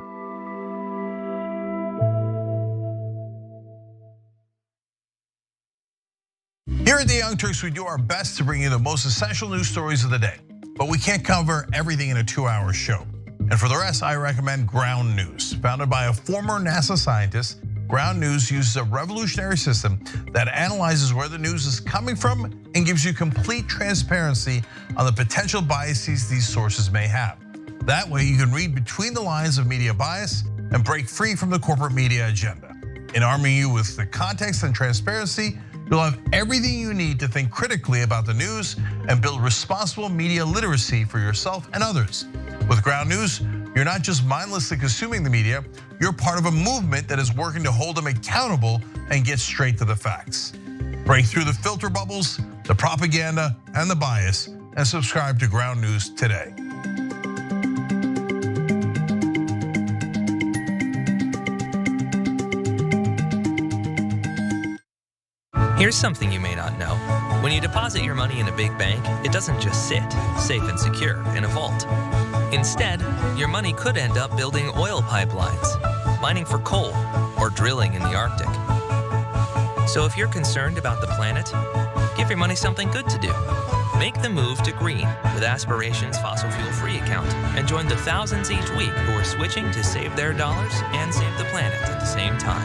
[SPEAKER 8] Here at the Young Turks, we do our best to bring you the most essential news stories of the day, but we can't cover everything in a 2-hour show. And for the rest, I recommend Ground News. Founded by a former NASA scientist, Ground News uses a revolutionary system that analyzes where the news is coming from and gives you complete transparency on the potential biases these sources may have. That way, you can read between the lines of media bias and break free from the corporate media agenda. In arming you with the context and transparency, you'll have everything you need to think critically about the news and build responsible media literacy for yourself and others. With Ground News, you're not just mindlessly consuming the media, you're part of a movement that is working to hold them accountable and get straight to the facts. Break through the filter bubbles, the propaganda, and the bias, and subscribe to Ground News today.
[SPEAKER 9] Here's something you may not know. When you deposit your money in a big bank, it doesn't just sit, safe and secure, in a vault. Instead, your money could end up building oil pipelines, mining for coal, or drilling in the Arctic. So if you're concerned about the planet, give your money something good to do. Make the move to green with Aspiration's fossil fuel-free account and join the thousands each week who are switching to save their dollars and save the planet at the same time.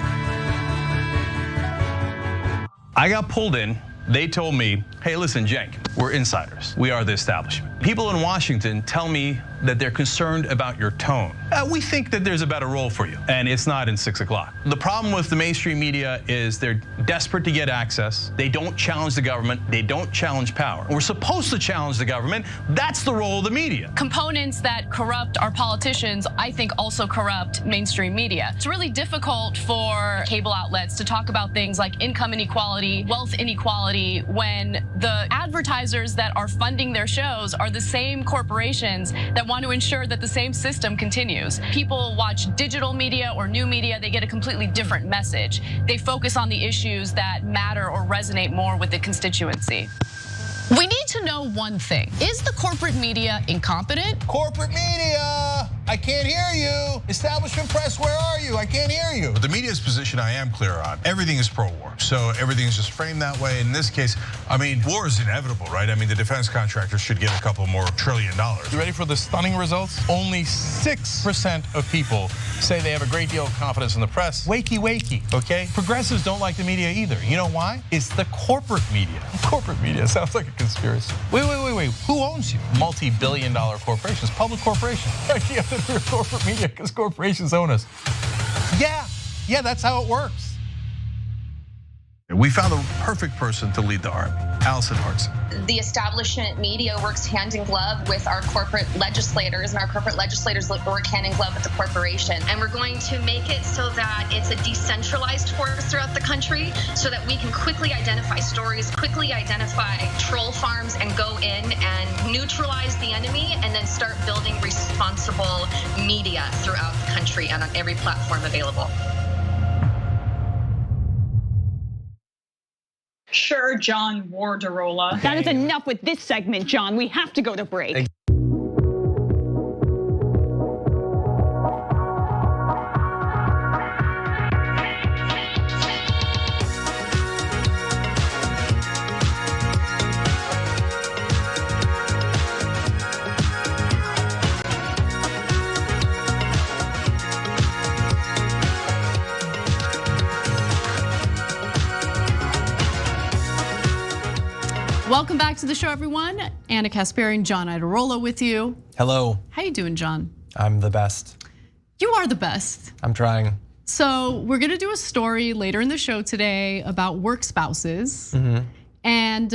[SPEAKER 10] I got pulled in. They told me, hey, listen, Cenk, we're insiders. We are the establishment. People in Washington tell me that they're concerned about your tone. We think that there's a better role for you, and it's not in 6 o'clock. The problem with the mainstream media is they're desperate to get access. They don't challenge the government. They don't challenge power. We're supposed to challenge the government. That's the role of the media.
[SPEAKER 11] Components that corrupt our politicians, I think, also corrupt mainstream media. It's really difficult for cable outlets to talk about things like income inequality, wealth inequality, when the advertisers that are funding their shows are the same corporations that want to ensure that the same system continues. People watch digital media or new media, they get a completely different message. They focus on the issues that matter or resonate more with the constituency. We need to know one thing. Is the corporate media incompetent?
[SPEAKER 8] Corporate media, I can't hear you. Establishment press, where are you? I can't hear you. But the media's position I am clear on. Everything is pro-war, so everything is just framed that way. In this case, I mean, war is inevitable, right? I mean, the defense contractors should get a couple more $1 trillion. You ready for the stunning results? Only 6% of people say they have a great deal of confidence in the press. Wakey, wakey, okay? Progressives don't like the media either. You know why? It's the corporate media. Corporate media sounds like a conspiracy. Wait. Who owns you? Multi-billion-dollar corporations, public corporations. Yeah, we're corporate media because corporations own us. Yeah, that's how it works. We found the perfect person to lead the army, Allison Hartson.
[SPEAKER 12] The establishment media works hand in glove with our corporate legislators, and our corporate legislators work hand in glove with the corporation. And we're going to make it so that it's a decentralized force throughout the country so that we can quickly identify stories, quickly identify troll farms, and go in and neutralize the enemy, and then start building responsible media throughout the country and on every platform available.
[SPEAKER 13] Sure, John Warderola.
[SPEAKER 14] That is enough with this segment, John. We have to go to break.
[SPEAKER 2] Welcome back to the show, everyone. Anna Kasparian, John Iadarola with you.
[SPEAKER 15] Hello.
[SPEAKER 2] How you doing, John?
[SPEAKER 15] I'm the best.
[SPEAKER 2] You are the best.
[SPEAKER 15] I'm trying.
[SPEAKER 2] So we're gonna do a story later in the show today about work spouses. And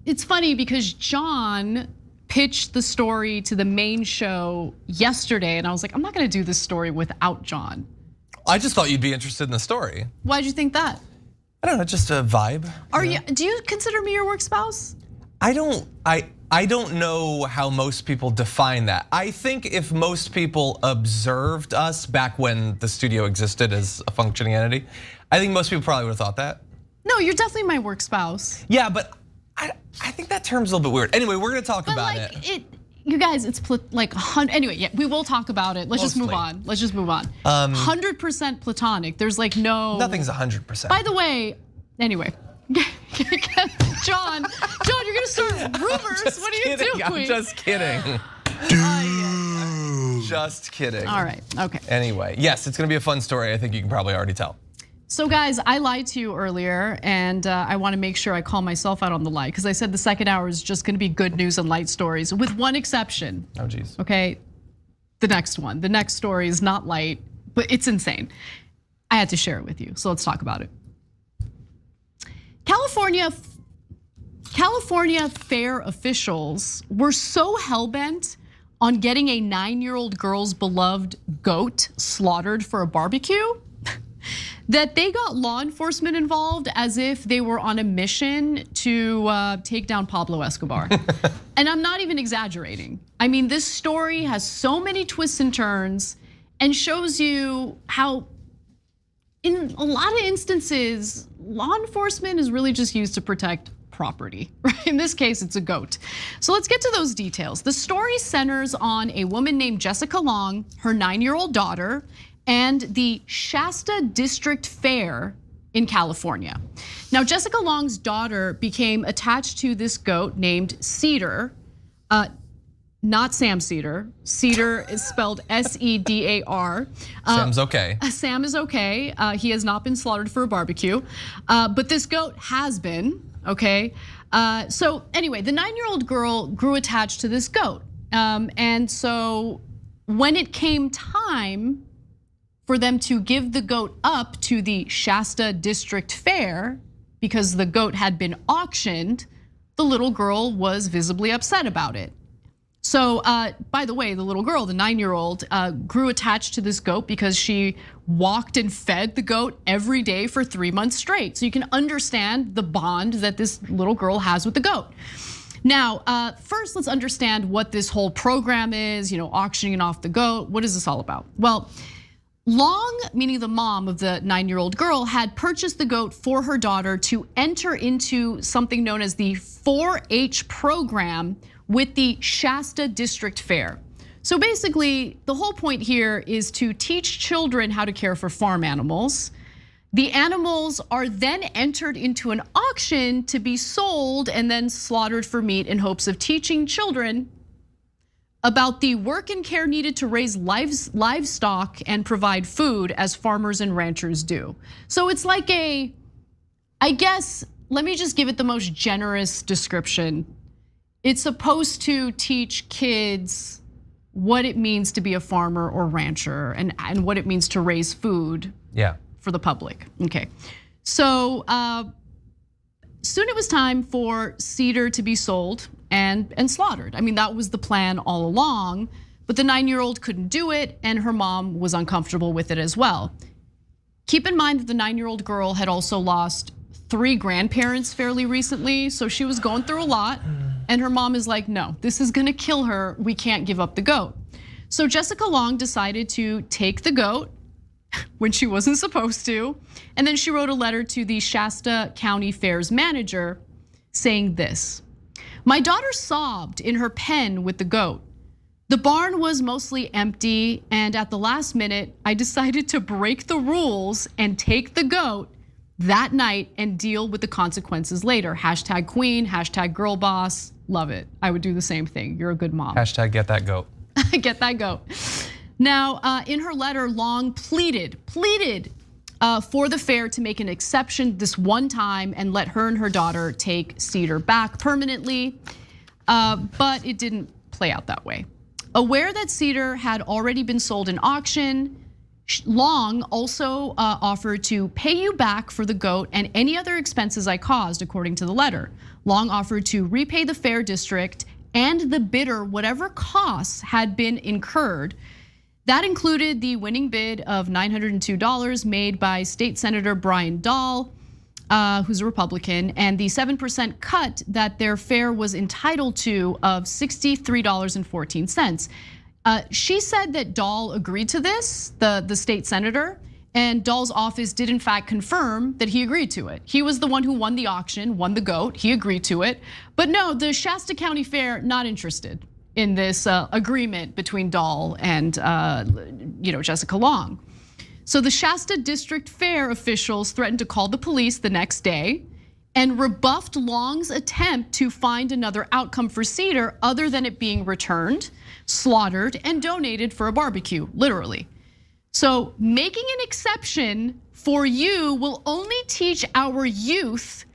[SPEAKER 2] it's funny because John pitched the story to the main show yesterday, and I was like, I'm not gonna do this story without John.
[SPEAKER 15] I just thought you'd be interested in the story.
[SPEAKER 2] Why'd you think that?
[SPEAKER 15] I don't know, just a vibe.
[SPEAKER 2] Are you? Do you consider me your work spouse?
[SPEAKER 15] I don't know how most people define that. I think if most people observed us back when the studio existed as a functioning entity, I think most people probably would have thought that.
[SPEAKER 2] No, you're definitely my work spouse.
[SPEAKER 15] Yeah, but I think that term's a little bit weird. Anyway, we're gonna talk about it.
[SPEAKER 2] You guys, it's like 100. Anyway, yeah, we will talk about it. Let's just move on. 100% platonic. There's like no.
[SPEAKER 15] Nothing's 100%.
[SPEAKER 2] By the way, anyway, John, you're gonna start rumors. What are you doing?
[SPEAKER 15] I'm just kidding. Just kidding.
[SPEAKER 2] All right. Okay.
[SPEAKER 15] Anyway, yes, it's gonna be a fun story. I think you can probably already tell.
[SPEAKER 2] So guys, I lied to you earlier, and I want to make sure I call myself out on the lie, because I said the second hour is just going to be good news and light stories, with one exception.
[SPEAKER 15] Oh geez.
[SPEAKER 2] Okay, the next one. The next story is not light, but it's insane. I had to share it with you, so let's talk about it. California fair officials were so hell-bent on getting a 9-year-old girl's beloved goat slaughtered for a barbecue that they got law enforcement involved as if they were on a mission to take down Pablo Escobar. And I'm not even exaggerating. I mean, this story has so many twists and turns and shows you how, in a lot of instances, law enforcement is really just used to protect property, right? In this case, it's a goat. So let's get to those details. The story centers on a woman named Jessica Long, her 9-year-old daughter, and the Shasta District Fair in California. Now, Jessica Long's daughter became attached to this goat named Cedar, not Sam Cedar. Cedar is spelled S-E-D-A-R.
[SPEAKER 15] Sam's okay.
[SPEAKER 2] Sam is okay. He has not been slaughtered for a barbecue, but this goat has been, okay? So anyway, the 9-year-old girl grew attached to this goat. And so when it came time for them to give the goat up to the Shasta District Fair, because the goat had been auctioned, the little girl was visibly upset about it. So, by the way, the little girl, the 9-year-old, grew attached to this goat because she walked and fed the goat every day for 3 months straight. So you can understand the bond that this little girl has with the goat. Now, first let's understand what this whole program is, auctioning off the goat. What is this all about? Well, Long, meaning the mom of the 9-year-old girl, had purchased the goat for her daughter to enter into something known as the 4-H program with the Shasta District Fair. So basically, the whole point here is to teach children how to care for farm animals. The animals are then entered into an auction to be sold and then slaughtered for meat in hopes of teaching children about the work and care needed to raise livestock and provide food as farmers and ranchers do. So it's like I guess, let me just give it the most generous description. It's supposed to teach kids what it means to be a farmer or rancher and what it means to raise food for the public. Okay, so soon it was time for Cedar to be sold and slaughtered. I mean, that was the plan all along, but the 9-year-old couldn't do it, and her mom was uncomfortable with it as well. Keep in mind that the 9-year-old girl had also lost 3 grandparents fairly recently, so she was going through a lot, and her mom is like, no, this is gonna kill her, we can't give up the goat. So Jessica Long decided to take the goat when she wasn't supposed to, and then she wrote a letter to the Shasta County Fair's manager saying this: my daughter sobbed in her pen with the goat. The barn was mostly empty, and at the last minute, I decided to break the rules and take the goat that night and deal with the consequences later. Hashtag queen, hashtag girl boss, love it. I would do the same thing, you're a good mom.
[SPEAKER 15] Hashtag get that goat.
[SPEAKER 2] Get that goat. Now, in her letter, Long pleaded for the fair to make an exception this one time and let her and her daughter take Cedar back permanently, but it didn't play out that way. Aware that Cedar had already been sold in auction, Long also offered to pay you back for the goat and any other expenses I caused, according to the letter. Long offered to repay the fair district and the bidder whatever costs had been incurred. That included the winning bid of $902 made by State Senator Brian Dahl, who's a Republican, and the 7% cut that their fair was entitled to of $63.14. She said that Dahl agreed to this, the state senator, and Dahl's office did in fact confirm that he agreed to it. He was the one who won the auction, won the goat, he agreed to it. But no, the Shasta County Fair, not interested in this agreement between Dahl and Jessica Long. So the Shasta District Fair officials threatened to call the police the next day and rebuffed Long's attempt to find another outcome for Cedar other than it being returned, slaughtered, and donated for a barbecue, literally. So making an exception for you will only teach our youth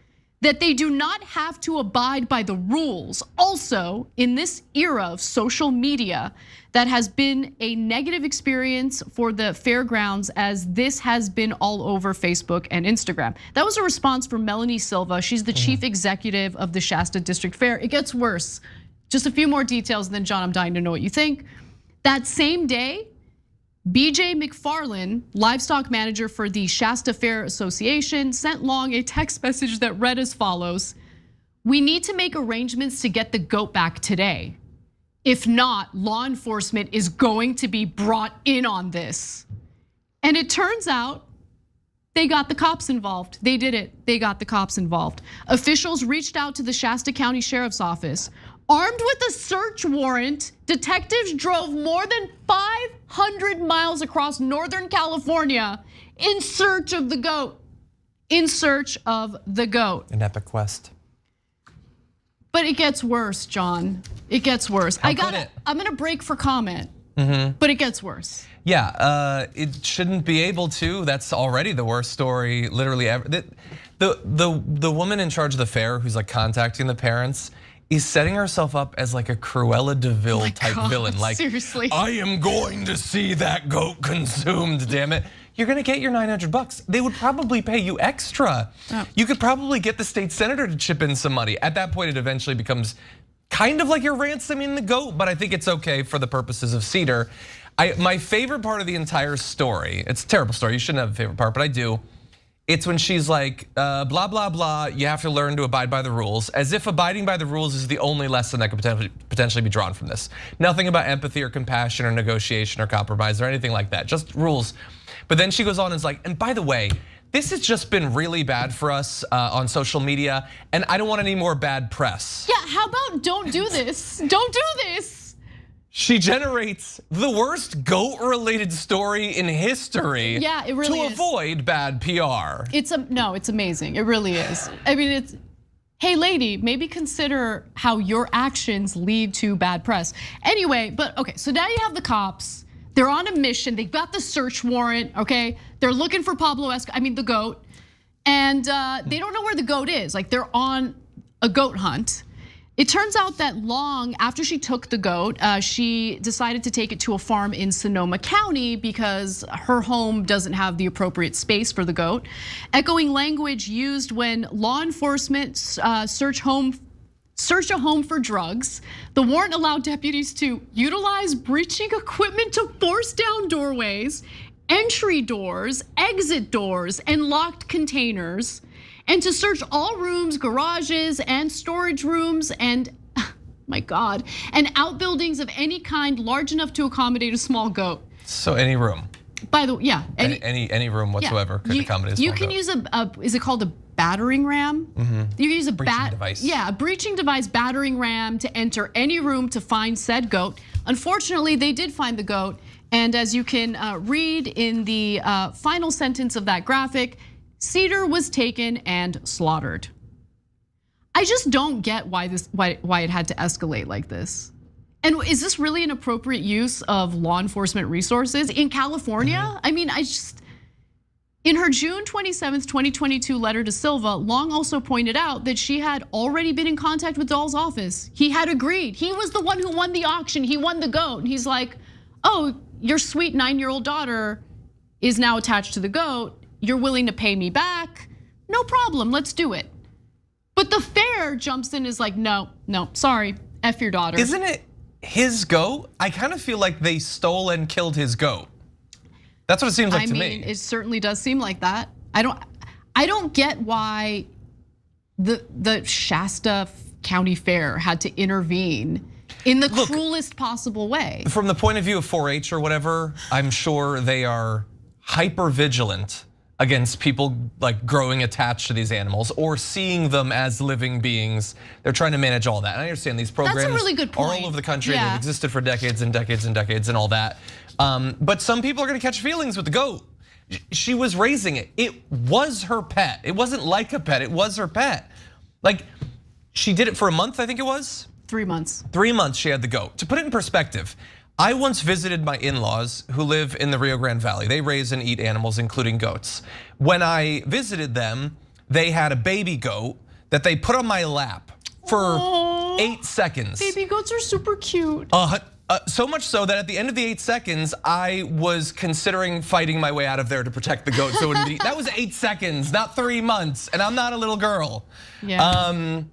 [SPEAKER 2] that they do not have to abide by the rules. Also, in this era of social media, that has been a negative experience for the fairgrounds, as this has been all over Facebook and Instagram. That was a response from Melanie Silva. She's the chief executive of the Shasta District Fair. It gets worse. Just a few more details, and then John, I'm dying to know what you think. That same day, BJ McFarland, livestock manager for the Shasta Fair Association, sent Long a text message that read as follows: we need to make arrangements to get the goat back today. If not, law enforcement is going to be brought in on this. And it turns out they got the cops involved. They did it, they got the cops involved. Officials reached out to the Shasta County Sheriff's Office. Armed with a search warrant, detectives drove more than 500 miles across Northern California in search of the goat. In search of the goat.
[SPEAKER 15] An epic quest.
[SPEAKER 2] But it gets worse, John. It gets worse. I'm gonna break for comment, but it gets worse.
[SPEAKER 15] Yeah, it shouldn't be able to. That's already the worst story literally ever. The woman in charge of the fair who's like contacting the parents is setting herself up as like a Cruella de Vil type villain. Like,
[SPEAKER 2] seriously,
[SPEAKER 15] I am going to see that goat consumed, damn it. You're gonna get your $900. They would probably pay you extra. Oh. You could probably get the state senator to chip in some money. At that point, it eventually becomes kind of like you're ransoming the goat, but I think it's okay for the purposes of Cedar. My favorite part of the entire story, it's a terrible story, you shouldn't have a favorite part, but I do. It's when she's like, blah, blah, blah, you have to learn to abide by the rules, as if abiding by the rules is the only lesson that could potentially be drawn from this. Nothing about empathy or compassion or negotiation or compromise or anything like that, just rules. But then she goes on and is like, and by the way, this has just been really bad for us on social media, and I don't want any more bad press.
[SPEAKER 2] Yeah, how about don't do this? Don't do this.
[SPEAKER 15] She generates the worst goat-related story in history.
[SPEAKER 2] Yeah, it really
[SPEAKER 15] to
[SPEAKER 2] is.
[SPEAKER 15] avoid bad PR.
[SPEAKER 2] It's amazing. It really is. I mean, it's, hey lady, maybe consider how your actions lead to bad press. Anyway, but okay, so now you have the cops. They're on a mission. They've got the search warrant, okay? They're looking for the goat. And they don't know where the goat is. Like, they're on a goat hunt. It turns out that Long, after she took the goat, she decided to take it to a farm in Sonoma County because her home doesn't have the appropriate space for the goat. Echoing language used when law enforcement search a home for drugs. The warrant allowed deputies to utilize breaching equipment to force down doorways, entry doors, exit doors, and locked containers, and to search all rooms, garages, and storage rooms, and my God, and outbuildings of any kind large enough to accommodate a small goat.
[SPEAKER 15] So any room.
[SPEAKER 2] By the way, yeah,
[SPEAKER 15] any room whatsoever could accommodate a small goat.
[SPEAKER 2] You can use is it called a battering ram? You can use a
[SPEAKER 15] breaching device.
[SPEAKER 2] Yeah, a breaching device, battering ram to enter any room to find said goat. Unfortunately, they did find the goat, and as you can read in the final sentence of that graphic, Cedar was taken and slaughtered. I just don't get why it had to escalate like this. And is this really an appropriate use of law enforcement resources in California? I mean, in her June 27th, 2022 letter to Silva, Long also pointed out that she had already been in contact with Dahl's office. He had agreed. He was the one who won the auction. He won the goat. And he's like, oh, your sweet 9-year-old daughter is now attached to the goat. You're willing to pay me back? No problem, let's do it. But the fair jumps in is like, no, sorry, F your daughter.
[SPEAKER 15] Isn't it his goat? I kind of feel like they stole and killed his goat. That's what it seems like to me.
[SPEAKER 2] It certainly does seem like that. I don't get why the Shasta County Fair had to intervene in the cruelest possible way.
[SPEAKER 15] From the point of view of 4-H or whatever, I'm sure they are hyper vigilant against people like growing attached to these animals or seeing them as living beings. They're trying to manage all that. And I understand these programs
[SPEAKER 2] That's a really good point.
[SPEAKER 15] are all over the country. They've existed for decades and decades and decades and all that. But some people are gonna catch feelings with the goat. She was raising it. It was her pet. It wasn't like a pet, it was her pet. Like, she did it for a month, I think it was?
[SPEAKER 2] 3 months.
[SPEAKER 15] 3 months she had the goat. To put it in perspective, I once visited my in-laws who live in the Rio Grande Valley. They raise and eat animals, including goats. When I visited them, they had a baby goat that they put on my lap for 8 seconds.
[SPEAKER 2] Baby goats are super cute.
[SPEAKER 15] So much so that at the end of the 8 seconds, I was considering fighting my way out of there to protect the goat. So that was 8 seconds, not 3 months, and I'm not a little girl.
[SPEAKER 2] Yeah.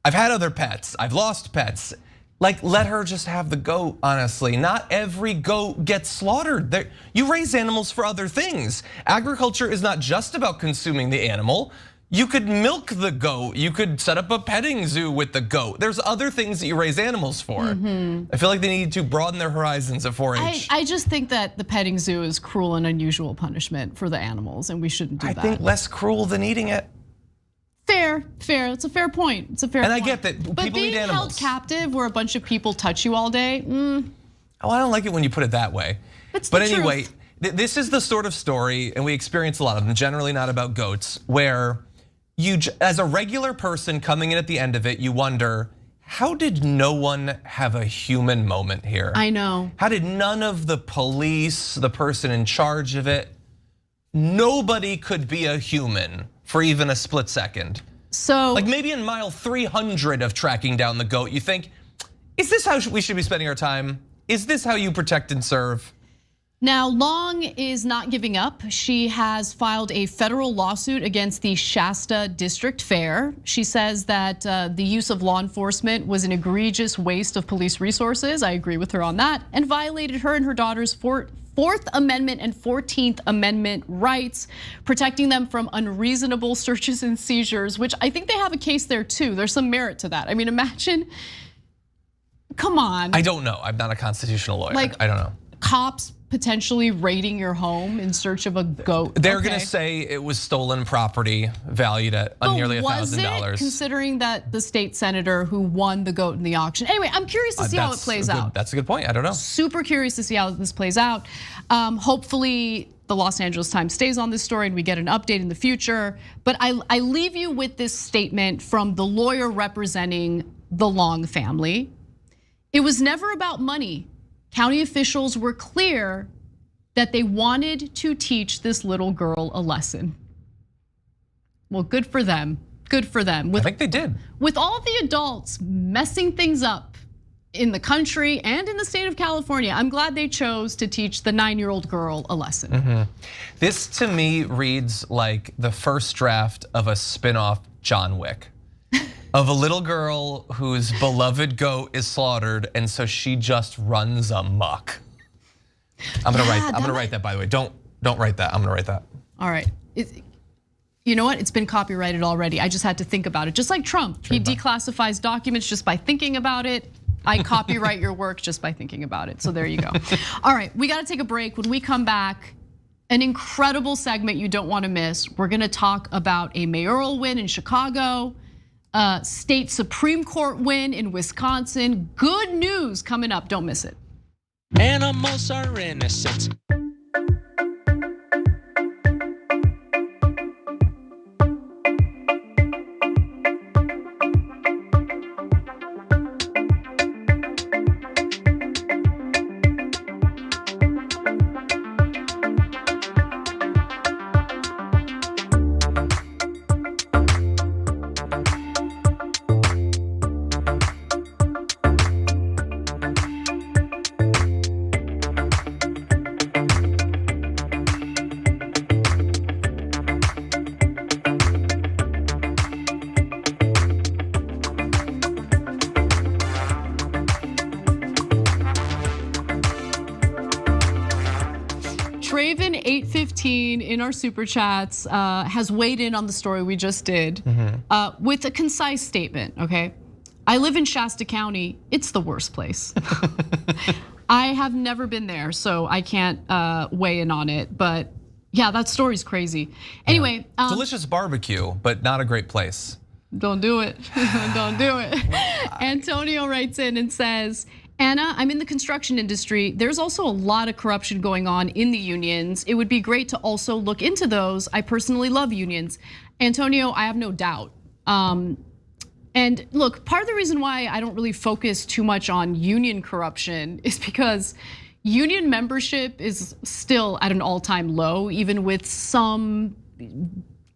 [SPEAKER 15] I've had other pets, I've lost pets. Like, let her just have the goat, honestly. Not every goat gets slaughtered. You raise animals for other things. Agriculture is not just about consuming the animal. You could milk the goat. You could set up a petting zoo with the goat. There's other things that you raise animals for. I feel like they need to broaden their horizons at 4-H.
[SPEAKER 2] I just think that the petting zoo is cruel and unusual punishment for the animals, and we shouldn't do that.
[SPEAKER 15] I think less cruel than eating it.
[SPEAKER 2] Fair. It's a fair point. It's a fair point.
[SPEAKER 15] And I get that people eat animals.
[SPEAKER 2] But being held captive where a bunch of people touch you all day,
[SPEAKER 15] Oh, I don't like it when you put it that way. But anyway, this is the sort of story, and we experience a lot of them, generally not about goats, where you, as a regular person coming in at the end of it, you wonder, how did no one have a human moment here?
[SPEAKER 2] I know.
[SPEAKER 15] How did none of the police, the person in charge of it, nobody could be a human for even a split second?
[SPEAKER 2] So,
[SPEAKER 15] like maybe in mile 300 of tracking down the goat, you think, is this how we should be spending our time? Is this how you protect and serve?
[SPEAKER 2] Now, Long is not giving up. She has filed a federal lawsuit against the Shasta District Fair. She says that the use of law enforcement was an egregious waste of police resources. I agree with her on that, and violated her and her daughter's Fourth Amendment and 14th Amendment rights, protecting them from unreasonable searches and seizures, which I think they have a case there too. There's some merit to that. I mean, imagine, come on.
[SPEAKER 15] I don't know, I'm not a constitutional lawyer, I don't know.
[SPEAKER 2] Cops potentially raiding your home in search of a goat.
[SPEAKER 15] They're gonna say it was stolen property valued at nearly $1,000.
[SPEAKER 2] Considering that the state senator who won the goat in the auction. Anyway, I'm curious to see how it plays out.
[SPEAKER 15] That's a good point, I don't know.
[SPEAKER 2] Super curious to see how this plays out. Hopefully the Los Angeles Times stays on this story and we get an update in the future. But I leave you with this statement from the lawyer representing the Long family. It was never about money. County officials were clear that they wanted to teach this little girl a lesson. Well, good for them. Good for them.
[SPEAKER 15] I think they did.
[SPEAKER 2] With all the adults messing things up in the country and in the state of California, I'm glad they chose to teach the 9-year-old girl a lesson.
[SPEAKER 15] This to me reads like the first draft of a spin-off John Wick. Of a little girl whose beloved goat is slaughtered, and so she just runs amok. I'm gonna write that, by the way. Don't write that. I'm gonna write that.
[SPEAKER 2] All right. You know what? It's been copyrighted already. I just had to think about it. Just like Trump, he declassifies documents just by thinking about it. I copyright your work just by thinking about it. So there you go. All right, we got to take a break. When we come back, an incredible segment you don't want to miss. We're going to talk about a mayoral win in Chicago, a state Supreme Court win in Wisconsin. Good news coming up. Don't miss it.
[SPEAKER 16] Animals are innocent.
[SPEAKER 2] Traven 815 in our super chats has weighed in on the story we just did with a concise statement, okay? I live in Shasta County, it's the worst place. I have never been there, so I can't weigh in on it, but yeah, that story's crazy. Anyway.
[SPEAKER 15] Delicious barbecue, but not a great place.
[SPEAKER 2] Don't do it, don't do it. Antonio writes in and says, Anna, I'm in the construction industry. There's also a lot of corruption going on in the unions. It would be great to also look into those. I personally love unions. Antonio, I have no doubt. And look, part of the reason why I don't really focus too much on union corruption is because union membership is still at an all-time low, even with some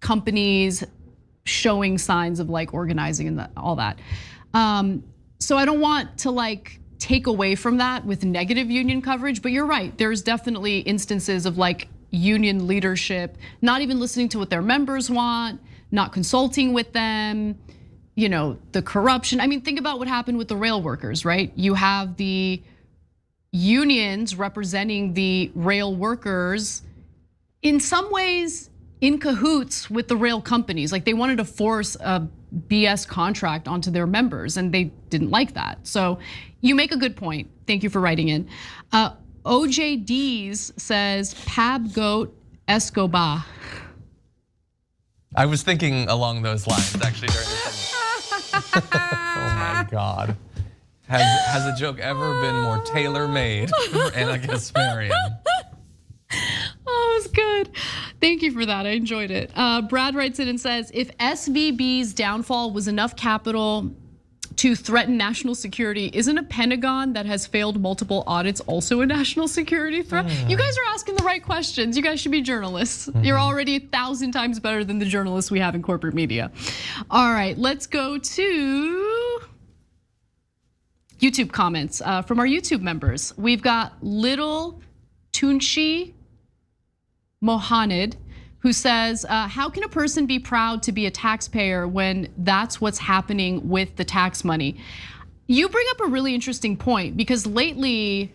[SPEAKER 2] companies showing signs of like organizing and all that. So I don't want to like take away from that with negative union coverage, but you're right. There's definitely instances of like union leadership, not even listening to what their members want, not consulting with them, you know, the corruption. I mean, think about what happened with the rail workers, right? You have the unions representing the rail workers in some ways in cahoots with the rail companies. Like they wanted to force a BS contract onto their members and they didn't like that. So you make a good point. Thank you for writing in. OJDs says, Pab Goat Escobar.
[SPEAKER 15] I was thinking along those lines actually during the segment. Oh my God. Has a joke ever been more tailor-made for Anna Gasparian?
[SPEAKER 2] Oh, it was good. Thank you for that. I enjoyed it. Brad writes in and says, if SVB's downfall was enough capital to threaten national security, isn't a Pentagon that has failed multiple audits also a national security threat? You guys are asking the right questions. You guys should be journalists. You're already 1,000 times better than the journalists we have in corporate media. All right, let's go to YouTube comments from our YouTube members. We've got Little Tunchi Mohaned, who says, how can a person be proud to be a taxpayer when that's what's happening with the tax money? You bring up a really interesting point because lately,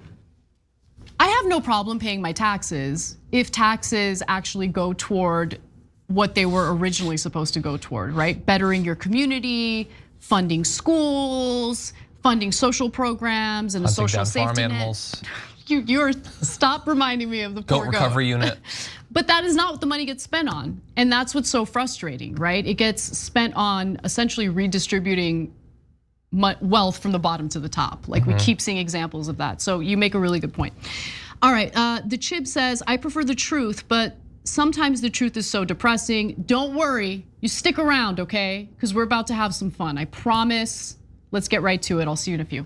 [SPEAKER 2] I have no problem paying my taxes if taxes actually go toward what they were originally supposed to go toward, right? Bettering your community, funding schools, funding social programs and the social safety net. You're stop reminding me of the poor
[SPEAKER 15] goat recovery unit.
[SPEAKER 2] But that is not what the money gets spent on. And that's what's so frustrating, right? It gets spent on essentially redistributing wealth from the bottom to the top. Like we keep seeing examples of that. So you make a really good point. All right, the Chib says, I prefer the truth, but sometimes the truth is so depressing. Don't worry, you stick around, okay? Because we're about to have some fun, I promise. Let's get right to it. I'll see you in a few.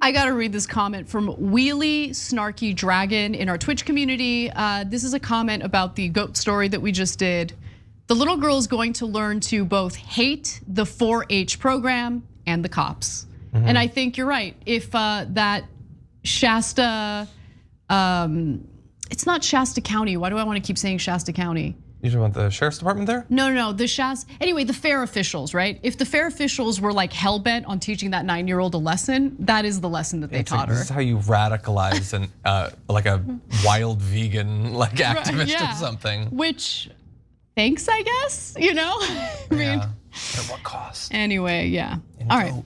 [SPEAKER 2] I gotta read this comment from Wheelie Snarky Dragon in our Twitch community. This is a comment about the goat story that we just did. The little girl is going to learn to both hate the 4-H program and the cops. And I think you're right. If that Shasta, it's not Shasta County. Why do I want to keep saying Shasta County?
[SPEAKER 15] You talking about the sheriff's department there?
[SPEAKER 2] No, the Shasta. Anyway, the fair officials, right? If the fair officials were like hell bent on teaching that 9-year-old a lesson, that is the lesson that they taught her.
[SPEAKER 15] This is how you radicalize an like a wild vegan like activist or something.
[SPEAKER 2] Which, thanks, I guess. I mean,
[SPEAKER 15] at what cost?
[SPEAKER 2] Anyway, yeah. All right.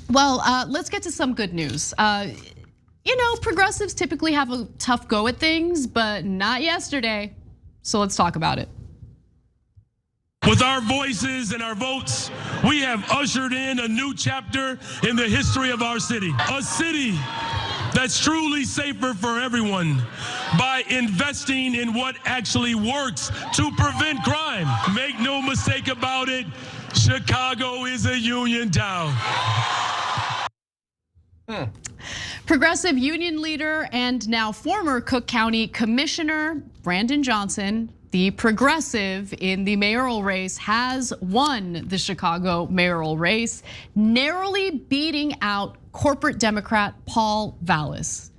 [SPEAKER 2] Well, let's get to some good news. Progressives typically have a tough go at things, but not yesterday. So let's talk about it.
[SPEAKER 17] With our voices and our votes, we have ushered in a new chapter in the history of our city. A city that's truly safer for everyone by investing in what actually works to prevent crime. Make no mistake about it, Chicago is a union town.
[SPEAKER 2] Progressive union leader and now former Cook County Commissioner Brandon Johnson, the progressive in the mayoral race, has won the Chicago mayoral race, narrowly beating out corporate Democrat Paul Vallis.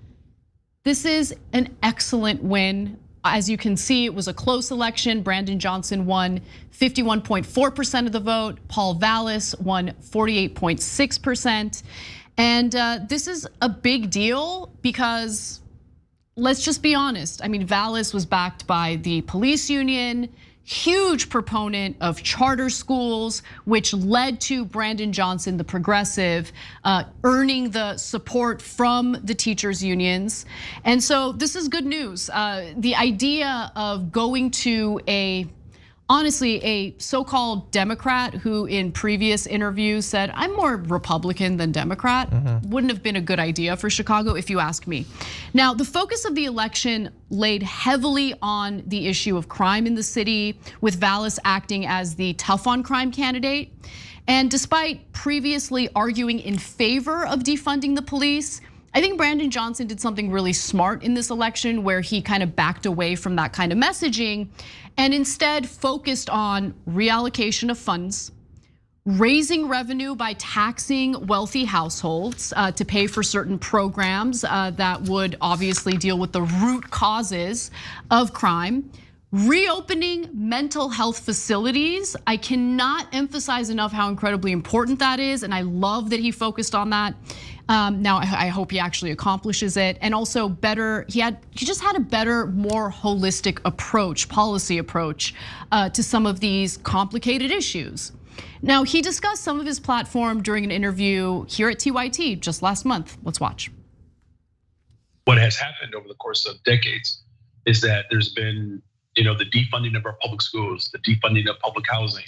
[SPEAKER 2] This is an excellent win. As you can see, it was a close election. Brandon Johnson won 51.4% of the vote. Paul Vallis won 48.6%. And this is a big deal because let's just be honest. I mean, Vallis was backed by the police union, huge proponent of charter schools, which led to Brandon Johnson, the progressive, earning the support from the teachers unions. And so this is good news. The idea of going to honestly, a so-called Democrat who in previous interviews said, I'm more Republican than Democrat, wouldn't have been a good idea for Chicago if you ask me. Now, the focus of the election laid heavily on the issue of crime in the city, with Vallis acting as the tough on crime candidate. And despite previously arguing in favor of defunding the police, I think Brandon Johnson did something really smart in this election where he kind of backed away from that kind of messaging and instead focused on reallocation of funds, raising revenue by taxing wealthy households to pay for certain programs that would obviously deal with the root causes of crime, reopening mental health facilities. I cannot emphasize enough how incredibly important that is, and I love that he focused on that. Now I hope he actually accomplishes it, and also better. He just had a better, more holistic approach, policy approach to some of these complicated issues. Now he discussed some of his platform during an interview here at TYT just last month. Let's watch.
[SPEAKER 18] What has happened over the course of decades is that there's been, the defunding of our public schools, the defunding of public housing,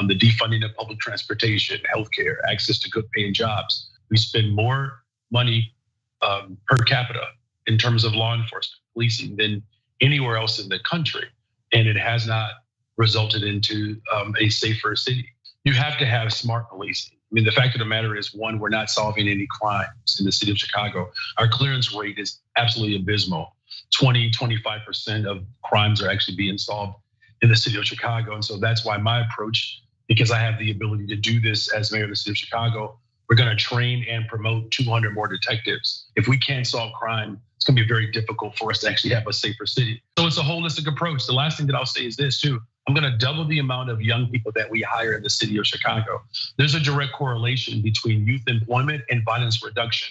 [SPEAKER 18] the defunding of public transportation, healthcare, access to good paying jobs. We spend more money per capita in terms of law enforcement, policing than anywhere else in the country. And it has not resulted into a safer city. You have to have smart policing. I mean, the fact of the matter is, one, we're not solving any crimes in the city of Chicago. Our clearance rate is absolutely abysmal. 25% of crimes are actually being solved in the city of Chicago. And so that's why my approach, because I have the ability to do this as mayor of the city of Chicago, we're gonna train and promote 200 more detectives. If we can't solve crime, it's gonna be very difficult for us to actually have a safer city. So it's a holistic approach. The last thing that I'll say is this too. I'm gonna double the amount of young people that we hire in the city of Chicago. There's a direct correlation between youth employment and violence reduction.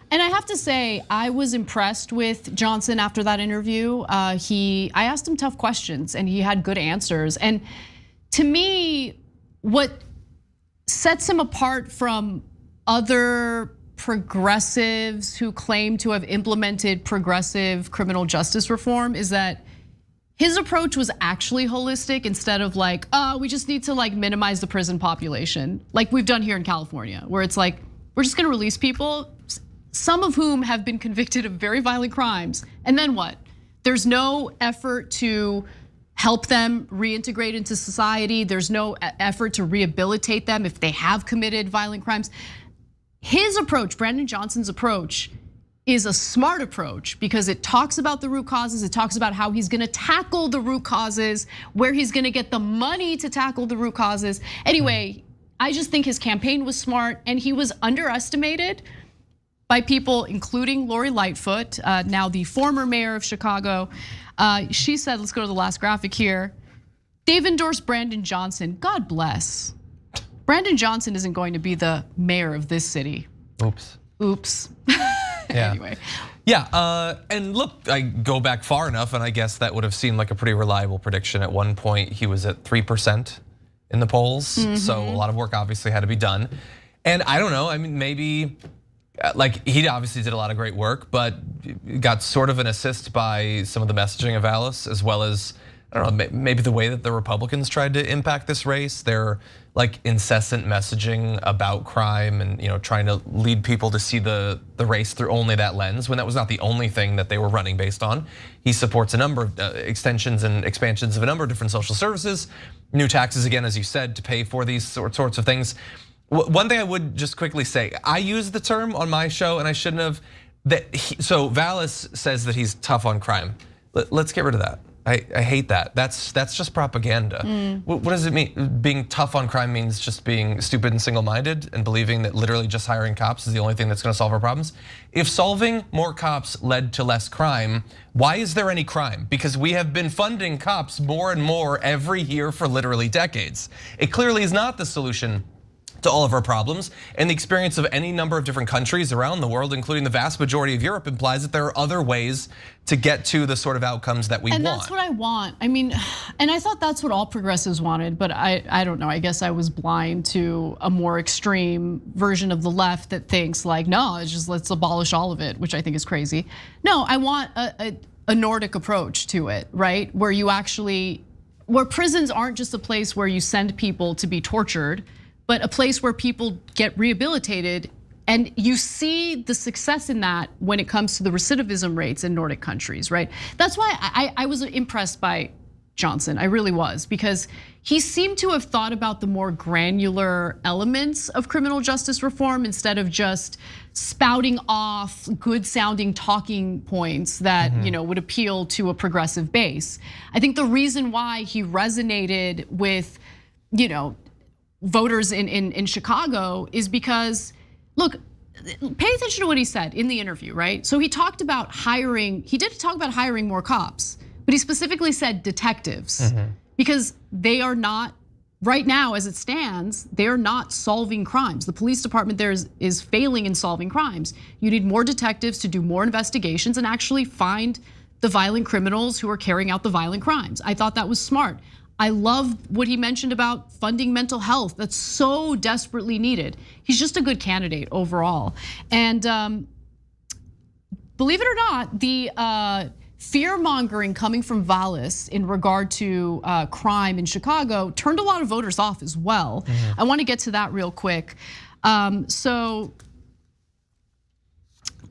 [SPEAKER 2] And I have to say, I was impressed with Johnson after that interview. I asked him tough questions and he had good answers. And to me, what sets him apart from other progressives who claim to have implemented progressive criminal justice reform is that his approach was actually holistic instead of like, we just need to like minimize the prison population, like we've done here in California, where it's like, we're just gonna release people, some of whom have been convicted of very violent crimes, and then what? There's no effort to help them reintegrate into society. There's no effort to rehabilitate them if they have committed violent crimes. his approach, Brandon Johnson's approach, is a smart approach because it talks about the root causes. It talks about how he's gonna tackle the root causes, where he's gonna get the money to tackle the root causes. Anyway, I just think his campaign was smart and he was underestimated by people, including Lori Lightfoot, now the former mayor of Chicago. She said, let's go to the last graphic here. They've endorsed Brandon Johnson, God bless. Brandon Johnson isn't going to be the mayor of this city. Oops.
[SPEAKER 15] Yeah.
[SPEAKER 2] Anyway.
[SPEAKER 15] Yeah, and look, I go back far enough and I guess that would have seemed like a pretty reliable prediction. At one point, he was at 3% in the polls. So a lot of work obviously had to be done. And I don't know, I mean, maybe, like he obviously did a lot of great work, but got sort of an assist by some of the messaging of Alice, as well as, I don't know, maybe the way that the Republicans tried to impact this race. Their like incessant messaging about crime and trying to lead people to see the race through only that lens, when that was not the only thing that they were running based on. He supports a number of extensions and expansions of a number of different social services, new taxes again, as you said, to pay for these sorts of things. One thing I would just quickly say, I used the term on my show and I shouldn't have. So Vallis says that he's tough on crime. Let's get rid of that. I hate that. That's just propaganda. What does it mean? Being tough on crime means just being stupid and single-minded and believing that literally just hiring cops is the only thing that's gonna solve our problems? If solving more cops led to less crime, why is there any crime? Because we have been funding cops more and more every year for literally decades. It clearly is not the solution to all of our problems, and the experience of any number of different countries around the world, including the vast majority of Europe, implies that there are other ways to get to the sort of outcomes that we want.
[SPEAKER 2] And that's what I want. I mean, and I thought that's what all progressives wanted, but I don't know. I guess I was blind to a more extreme version of the left that thinks like, no, it's just let's abolish all of it, which I think is crazy. No, I want a Nordic approach to it, right? Where you actually, where prisons aren't just a place where you send people to be tortured, but a place where people get rehabilitated. And you see the success in that when it comes to the recidivism rates in Nordic countries, right? That's why I was impressed by Johnson, I really was, because he seemed to have thought about the more granular elements of criminal justice reform instead of just spouting off good sounding talking points that would appeal to a progressive base. I think the reason why he resonated with voters in Chicago is because, look, pay attention to what he said in the interview, right? So he talked about hiring, he did talk about hiring more cops, but he specifically said detectives because they are not, right now as it stands, they are not solving crimes. The police department there is failing in solving crimes. You need more detectives to do more investigations and actually find the violent criminals who are carrying out the violent crimes. I thought that was smart. I love what he mentioned about funding mental health. That's so desperately needed. He's just a good candidate overall. And believe it or not, the fear mongering coming from Vallis in regard to crime in Chicago turned a lot of voters off as well. I want to get to that real quick. So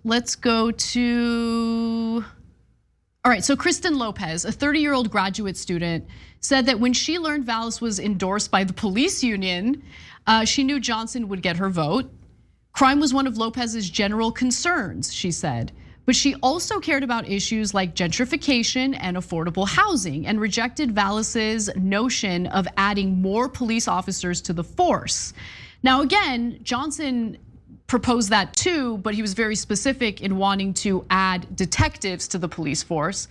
[SPEAKER 2] let's go to, all right, so Kristen Lopez, a 30-year-old graduate student, said that when she learned Vallis was endorsed by the police union, she knew Johnson would get her vote. Crime was one of Lopez's general concerns, she said. But she also cared about issues like gentrification and affordable housing and rejected Vallis's notion of adding more police officers to the force. Now again, Johnson proposed that too, but he was very specific in wanting to add detectives to the police force.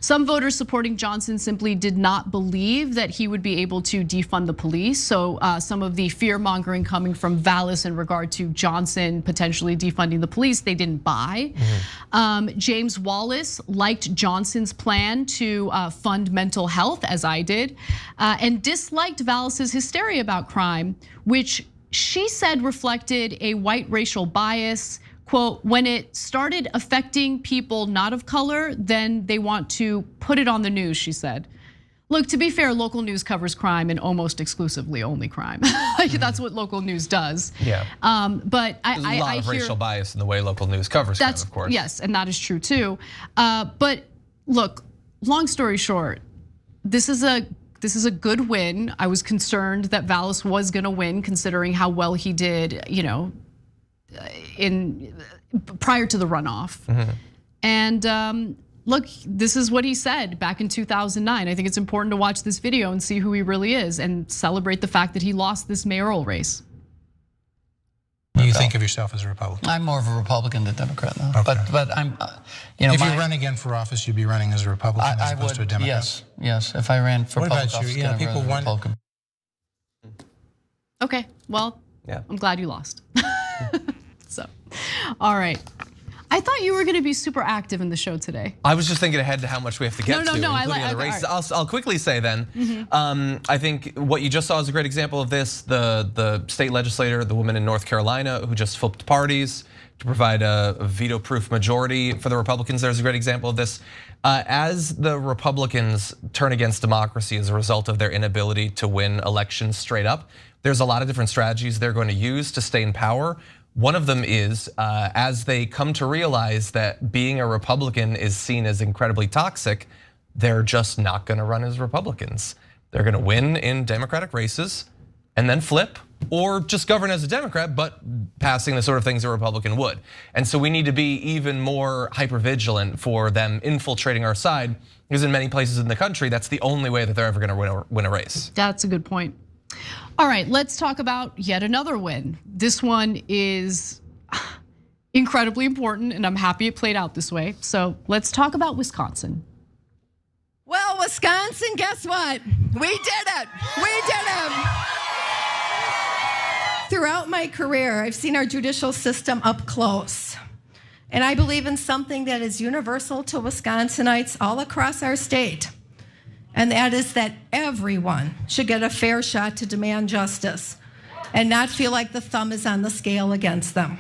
[SPEAKER 2] Some voters supporting Johnson simply did not believe that he would be able to defund the police. So some of the fear mongering coming from Vallis in regard to Johnson potentially defunding the police, they didn't buy. James Wallace liked Johnson's plan to fund mental health, as I did, and disliked Vallis's hysteria about crime, which she said reflected a white racial bias. Quote, when it started affecting people not of color, then they want to put it on the news, she said. Look, to be fair, local news covers crime and almost exclusively only crime. That's what local news does.
[SPEAKER 15] Yeah.
[SPEAKER 2] But
[SPEAKER 15] There's a lot of racial bias in the way local news covers crime, of course.
[SPEAKER 2] Yes, and that is true too. But look, long story short, this is a good win. I was concerned that Vallis was gonna win considering how well he did, prior to the runoff. And look, this is what he said back in 2009. I think it's important to watch this video and see who he really is and celebrate the fact that he lost this mayoral race.
[SPEAKER 19] You think of yourself as a Republican?
[SPEAKER 3] I'm more of a Republican than Democrat now.
[SPEAKER 19] Okay.
[SPEAKER 3] But I'm, you know,
[SPEAKER 19] if you run again for office, you'd be running as a Republican as opposed to a Democrat.
[SPEAKER 3] Yes. If I ran for public office,
[SPEAKER 19] you? People want.
[SPEAKER 3] Republican.
[SPEAKER 2] Okay, well,
[SPEAKER 15] yeah.
[SPEAKER 2] I'm glad you lost. So, all right. I thought you were going to be super active in the show today.
[SPEAKER 15] I was just thinking ahead to how much we have to get to, including
[SPEAKER 2] the
[SPEAKER 15] races. I'll quickly say then, I think what you just saw is a great example of this. The state legislator, the woman in North Carolina who just flipped parties to provide a veto-proof majority for the Republicans. There's a great example of this. As the Republicans turn against democracy as a result of their inability to win elections straight up, there's a lot of different strategies they're going to use to stay in power. One of them is, as they come to realize that being a Republican is seen as incredibly toxic, they're just not gonna run as Republicans. They're gonna win in Democratic races and then flip, or just govern as a Democrat, but passing the sort of things a Republican would. And so we need to be even more hyper-vigilant for them infiltrating our side, because in many places in the country, that's the only way that they're ever gonna win a race.
[SPEAKER 2] That's a good point. All right, let's talk about yet another win. This one is incredibly important, and I'm happy it played out this way. So let's talk about Wisconsin.
[SPEAKER 20] Well, Wisconsin, guess what? We did it. We did it. Throughout my career, I've seen our judicial system up close. And I believe in something that is universal to Wisconsinites all across our state. And that is that everyone should get a fair shot to demand justice and not feel like the thumb is on the scale against them.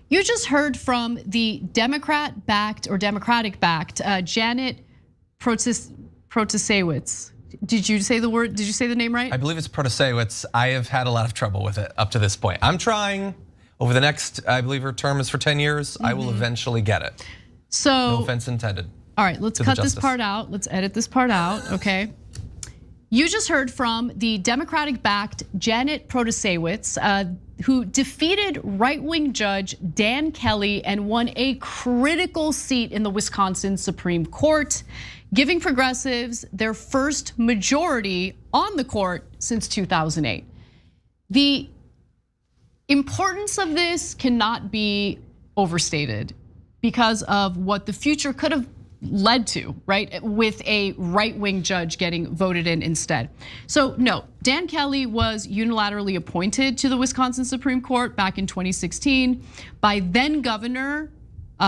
[SPEAKER 2] You just heard from the Democratic-backed Janet Protasewicz. Did you say the word? Did you say the name right?
[SPEAKER 15] I believe it's Protasewicz. I have had a lot of trouble with it up to this point. I'm trying. Over the next, I believe her term is for 10 years. I will eventually get it.
[SPEAKER 2] So,
[SPEAKER 15] no offense intended.
[SPEAKER 2] All right, let's cut this part out. Let's edit this part out, okay? You just heard from the Democratic-backed Janet Protasewicz, who defeated right-wing judge Dan Kelly and won a critical seat in the Wisconsin Supreme Court, giving progressives their first majority on the court since 2008. The importance of this cannot be overstated because of what the future could have led to, right? With a right-wing judge getting voted in instead. So no, Dan Kelly was unilaterally appointed to the Wisconsin Supreme Court back in 2016 by then Governor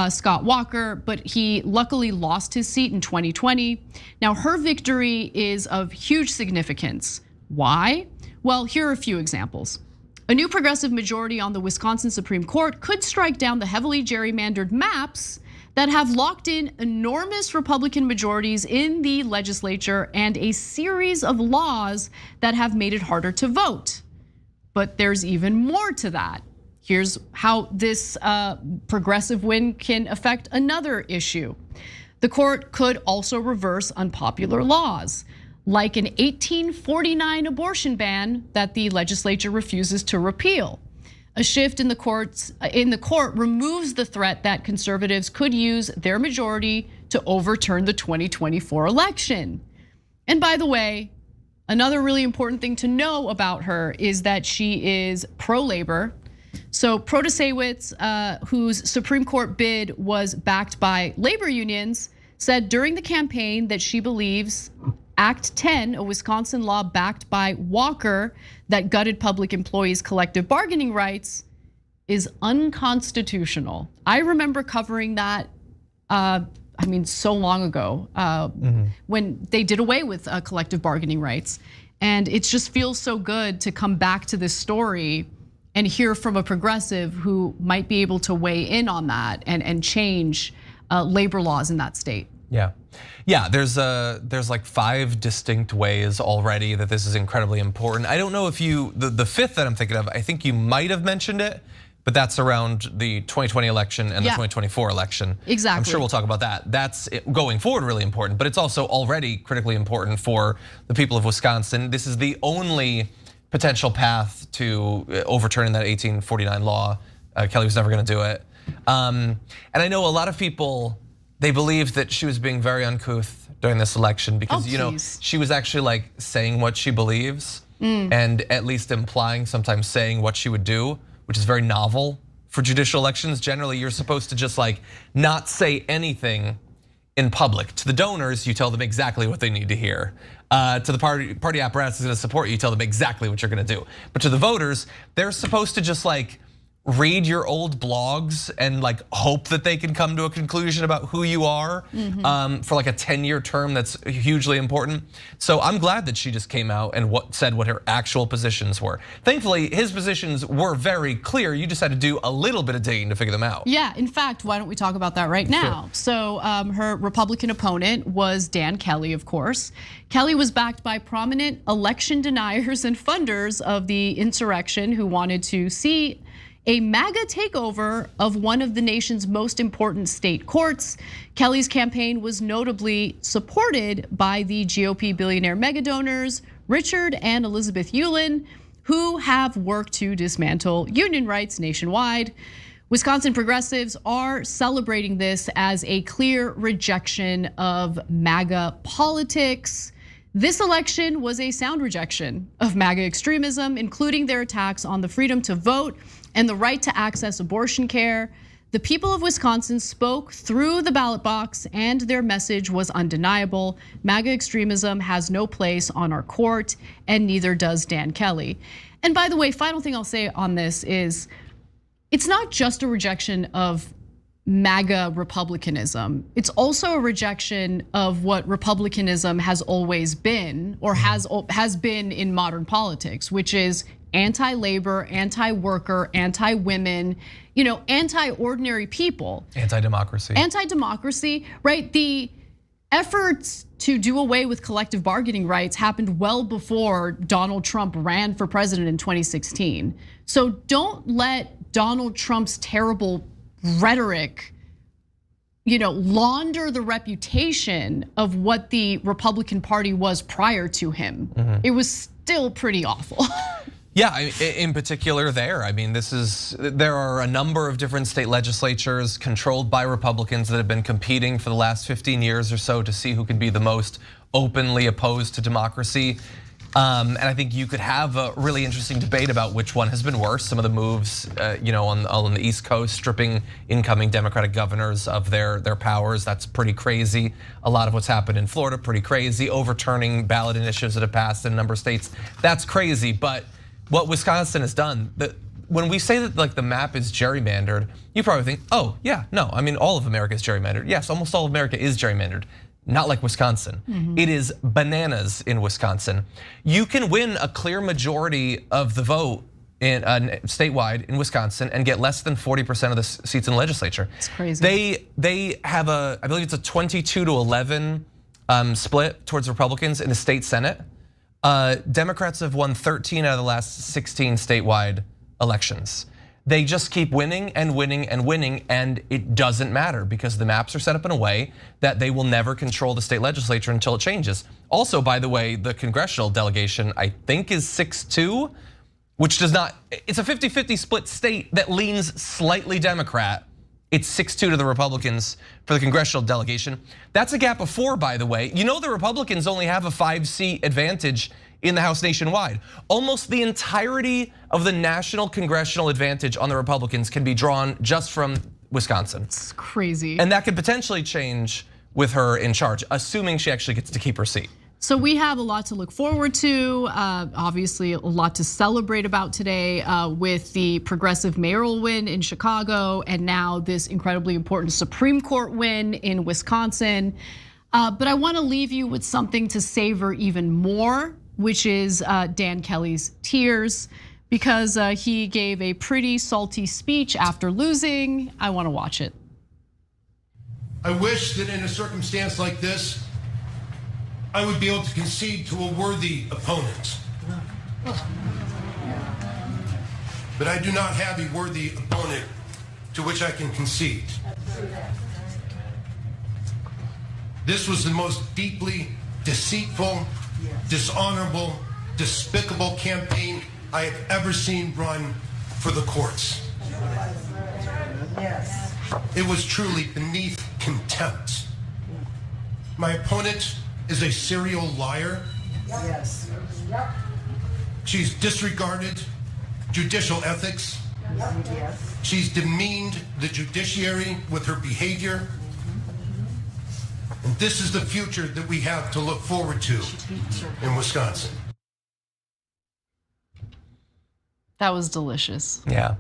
[SPEAKER 2] Scott Walker, but he luckily lost his seat in 2020. Now her victory is of huge significance. Why? Well, here are a few examples. A new progressive majority on the Wisconsin Supreme Court could strike down the heavily gerrymandered maps that have locked in enormous Republican majorities in the legislature and a series of laws that have made it harder to vote. But there's even more to that. Here's how this progressive win can affect another issue. The court could also reverse unpopular laws, like an 1849 abortion ban that the legislature refuses to repeal. A shift in the court removes the threat that conservatives could use their majority to overturn the 2024 election. And by the way, another really important thing to know about her is that she is pro-labor. So Protasewicz, whose Supreme Court bid was backed by labor unions, said during the campaign that she believes Act 10, a Wisconsin law backed by Walker that gutted public employees' collective bargaining rights, is unconstitutional. I remember covering that, so long ago when they did away with collective bargaining rights. And it just feels so good to come back to this story and hear from a progressive who might be able to weigh in on that and change labor laws in that state.
[SPEAKER 15] Yeah, there's like 5 distinct ways already that this is incredibly important. I don't know if the fifth that I'm thinking of, I think you might have mentioned it, but that's around the 2020 election and the 2024 election.
[SPEAKER 2] Exactly.
[SPEAKER 15] I'm sure we'll talk about that. That's going forward really important, but it's also already critically important for the people of Wisconsin. This is the only potential path to overturning that 1849 law. Kelly was never going to do it. And I know a lot of people, they believed that she was being very uncouth during this election because she was actually like saying what she believes and at least implying, sometimes saying what she would do, which is very novel for judicial elections. Generally, you're supposed to just like not say anything in public. To the donors, you tell them exactly what they need to hear. To the party apparatus is going to support you, tell them exactly what you're going to do. But to the voters, they're supposed to just like read your old blogs and like hope that they can come to a conclusion about who you are for like a 10-year term that's hugely important. So I'm glad that she just came out and said what her actual positions were. Thankfully, his positions were very clear. You just had to do a little bit of digging to figure them out.
[SPEAKER 2] Yeah, in fact, why don't we talk about that right now?
[SPEAKER 15] Sure.
[SPEAKER 2] So her Republican opponent was Dan Kelly, of course. Kelly was backed by prominent election deniers and funders of the insurrection who wanted to see a MAGA takeover of one of the nation's most important state courts. Kelly's campaign was notably supported by the GOP billionaire mega donors, Richard and Elizabeth Yulin, who have worked to dismantle union rights nationwide. Wisconsin progressives are celebrating this as a clear rejection of MAGA politics. This election was a sound rejection of MAGA extremism, including their attacks on the freedom to vote and the right to access abortion care. The people of Wisconsin spoke through the ballot box and their message was undeniable. MAGA extremism has no place on our court and neither does Dan Kelly. And by the way, final thing I'll say on this is it's not just a rejection of MAGA republicanism. It's also a rejection of what republicanism has always been or has been in modern politics, which is anti-labor, anti-worker, anti-women, anti-ordinary people.
[SPEAKER 15] Anti-democracy.
[SPEAKER 2] Anti-democracy, right? The efforts to do away with collective bargaining rights happened well before Donald Trump ran for president in 2016. So don't let Donald Trump's terrible rhetoric, launder the reputation of what the Republican Party was prior to him. It was still pretty awful.
[SPEAKER 15] Yeah, in particular there. I mean, there are a number of different state legislatures controlled by Republicans that have been competing for the last 15 years or so to see who can be the most openly opposed to democracy. And I think you could have a really interesting debate about which one has been worse. Some of the moves, on the East Coast, stripping incoming Democratic governors of their powers, that's pretty crazy. A lot of what's happened in Florida, pretty crazy. Overturning ballot initiatives that have passed in a number of states, that's crazy. But what Wisconsin has done, when we say that like the map is gerrymandered, you probably think, oh yeah, no, I mean all of America is gerrymandered. Yes, almost all of America is gerrymandered. Not like Wisconsin. It is bananas in Wisconsin. You can win a clear majority of the vote in statewide in Wisconsin and get less than 40% of the seats in the legislature.
[SPEAKER 2] It's crazy.
[SPEAKER 15] They have I believe it's a 22-11 split towards Republicans in the state Senate. Democrats have won 13 out of the last 16 statewide elections. They just keep winning and winning and winning, and it doesn't matter because the maps are set up in a way that they will never control the state legislature until it changes. Also, by the way, the congressional delegation, I think, is 6-2, which does not, it's a 50-50 split state that leans slightly Democrat. It's 6-2 to the Republicans for the congressional delegation. That's a gap of 4, by the way. You know the Republicans only have a 5-seat advantage in the House nationwide. Almost the entirety of the national congressional advantage on the Republicans can be drawn just from Wisconsin.
[SPEAKER 2] It's crazy.
[SPEAKER 15] And that could potentially change with her in charge, assuming she actually gets to keep her seat.
[SPEAKER 2] So we have a lot to look forward to, obviously a lot to celebrate about today with the progressive mayoral win in Chicago and now this incredibly important Supreme Court win in Wisconsin. But I wanna leave you with something to savor even more, which is Dan Kelly's tears, because he gave a pretty salty speech after losing. I wanna watch it.
[SPEAKER 21] I wish that in a circumstance like this, I would be able to concede to a worthy opponent. But I do not have a worthy opponent to which I can concede. This was the most deeply deceitful, dishonorable, despicable campaign I have ever seen run for the courts. Yes. It was truly beneath contempt. My opponent is a serial liar. Yes. She's disregarded judicial ethics. Yes. She's demeaned the judiciary with her behavior. And this is the future that we have to look forward to in Wisconsin.
[SPEAKER 2] That was delicious.
[SPEAKER 15] Yeah.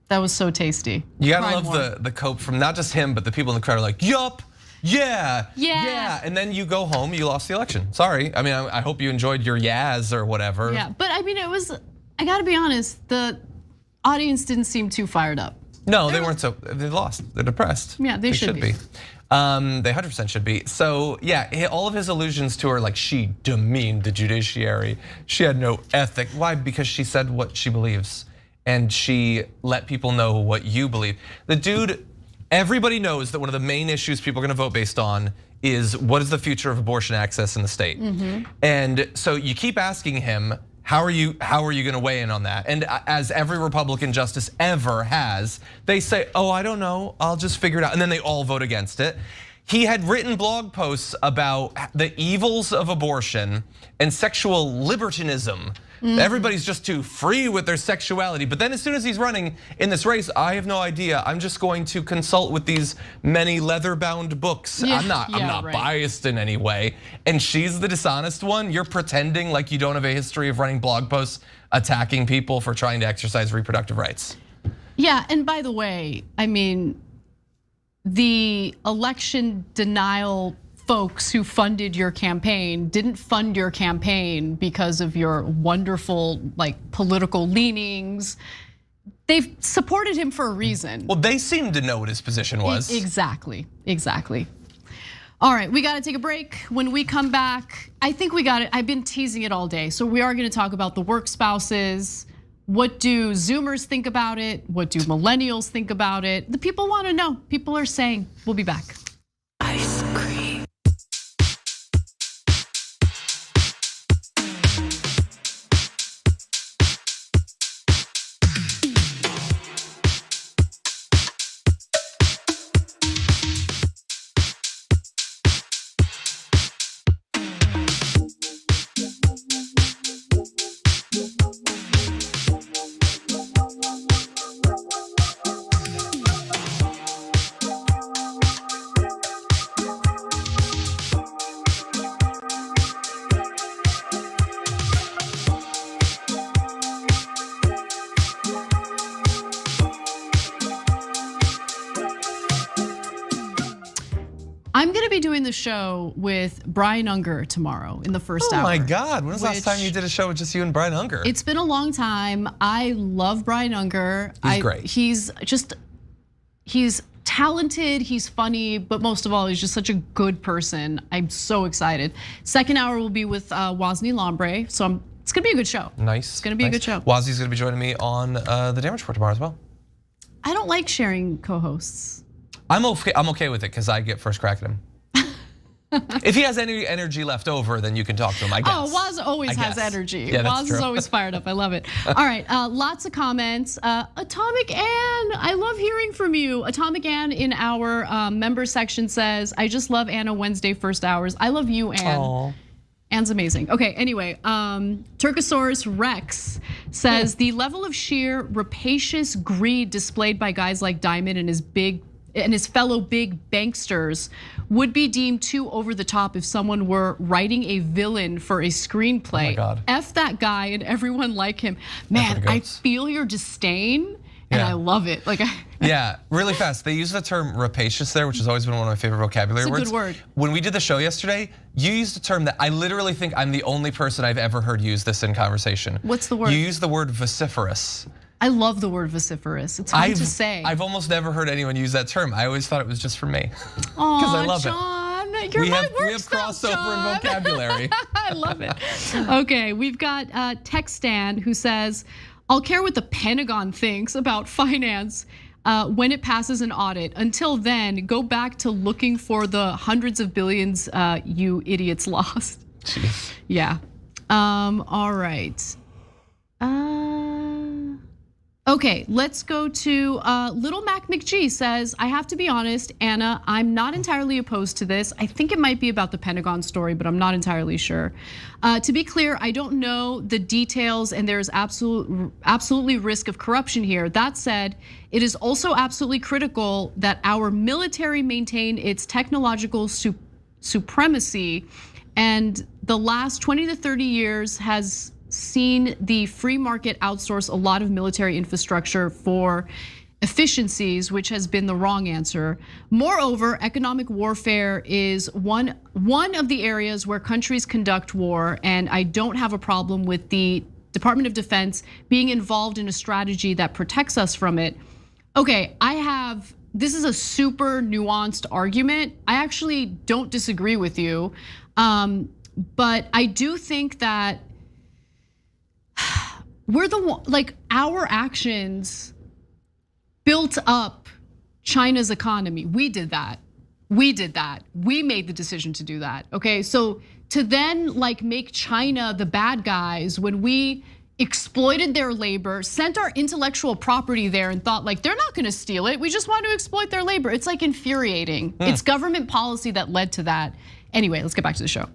[SPEAKER 2] That was so tasty.
[SPEAKER 15] You gotta love the cope from not just him, but the people in the crowd are like, yup, yeah. And then you go home, you lost the election. Sorry, I mean, I hope you enjoyed your yas or whatever.
[SPEAKER 2] Yeah, but I mean, I gotta be honest, the audience didn't seem too fired up.
[SPEAKER 15] No, they weren't they lost, they're depressed.
[SPEAKER 2] Yeah, they should be.
[SPEAKER 15] They 100% should be. So yeah, all of his allusions to her, like she demeaned the judiciary. She had no ethic. Why? Because she said what she believes. And she let people know what you believe. The dude, everybody knows that one of the main issues people are gonna vote based on is what is the future of abortion access in the state. And so you keep asking him, how are you gonna weigh in on that? And as every Republican justice ever has, they say, oh, I don't know, I'll just figure it out. And then they all vote against it. He had written blog posts about the evils of abortion and sexual libertinism. Everybody's just too free with their sexuality. But then as soon as he's running in this race, I have no idea. I'm just going to consult with these many leather-bound books. I'm not biased in any way. And she's the dishonest one. You're pretending like you don't have a history of running blog posts attacking people for trying to exercise reproductive rights.
[SPEAKER 2] Yeah, and by the way, I mean, the election denial folks who funded your campaign didn't fund your campaign because of your wonderful political leanings. They've supported him for a reason.
[SPEAKER 15] Well, they seemed to know what his position was.
[SPEAKER 2] Exactly. All right, we gotta take a break. When we come back, I think we got it. I've been teasing it all day. So we are gonna talk about the work spouses. What do Zoomers think about it? What do millennials think about it? The people wanna know. People are saying. We'll be back.
[SPEAKER 6] Ice cream.
[SPEAKER 2] I'm gonna be doing the show with Brian Unger tomorrow in the first hour.
[SPEAKER 15] Oh my God, when was the last time you did a show with just you and Brian Unger?
[SPEAKER 2] It's been a long time. I love Brian Unger.
[SPEAKER 15] He's great.
[SPEAKER 2] He's talented, he's funny, but most of all, he's just such a good person. I'm so excited. Second hour will be with Wosny Lombre, so it's gonna be a good show.
[SPEAKER 15] Nice.
[SPEAKER 2] It's gonna be a good show.
[SPEAKER 15] Wazzy's gonna be joining me on the Damage Report tomorrow as well.
[SPEAKER 2] I don't like sharing co-hosts.
[SPEAKER 15] I'm okay with it because I get first crack at him. If he has any energy left over, then you can talk to him, I guess.
[SPEAKER 2] Oh, Waz always has energy.
[SPEAKER 15] Yeah, that's
[SPEAKER 2] Waz
[SPEAKER 15] true.
[SPEAKER 2] is always fired up, I love it. All right, lots of comments. Atomic Ann, I love hearing from you. Atomic Ann in our member section says, I just love Anna Wednesday first hours. I love you, Ann.
[SPEAKER 15] Aww.
[SPEAKER 2] Ann's amazing. Okay, anyway, Turkosaurus Rex says, the level of sheer rapacious greed displayed by guys like Diamond and his fellow big banksters would be deemed too over the top if someone were writing a villain for a screenplay.
[SPEAKER 15] Oh my God.
[SPEAKER 2] F that guy and everyone like him. Man, I feel your disdain and I love it.
[SPEAKER 15] Yeah, really fast. They use the term rapacious there, which has always been one of my favorite vocabulary words.
[SPEAKER 2] It's a good word.
[SPEAKER 15] When we did the show yesterday, you used a term that I literally think I'm the only person I've ever heard use this in conversation.
[SPEAKER 2] What's the word?
[SPEAKER 15] You used the word vociferous.
[SPEAKER 2] I love the word vociferous. It's fun to say.
[SPEAKER 15] I've almost never heard anyone use that term. I always thought it was just for me. Because I love
[SPEAKER 2] John,
[SPEAKER 15] it.
[SPEAKER 2] You're
[SPEAKER 15] we
[SPEAKER 2] my
[SPEAKER 15] have
[SPEAKER 2] crossover
[SPEAKER 15] John. In vocabulary.
[SPEAKER 2] I love it. Okay, we've got Techstan who says, I'll care what the Pentagon thinks about finance when it passes an audit. Until then, go back to looking for the hundreds of billions you idiots lost.
[SPEAKER 15] Jeez.
[SPEAKER 2] Yeah. All right. Okay, let's go to Little Mac McGee says, I have to be honest, Anna, I'm not entirely opposed to this. I think it might be about the Pentagon story, but I'm not entirely sure. To be clear, I don't know the details and there's absolutely risk of corruption here. That said, it is also absolutely critical that our military maintain its technological supremacy, and the last 20 to 30 years has seen the free market outsource a lot of military infrastructure for efficiencies, which has been the wrong answer. Moreover, economic warfare is one of the areas where countries conduct war, and I don't have a problem with the Department of Defense being involved in a strategy that protects us from it. Okay, this is a super nuanced argument. I actually don't disagree with you, but I do think that we're our actions built up China's economy. We did that. We made the decision to do that. Okay, so to then make China the bad guys when we exploited their labor, sent our intellectual property there and thought they're not gonna steal it. We just want to exploit their labor. It's infuriating. It's government policy that led to that. Anyway, let's get back to the show.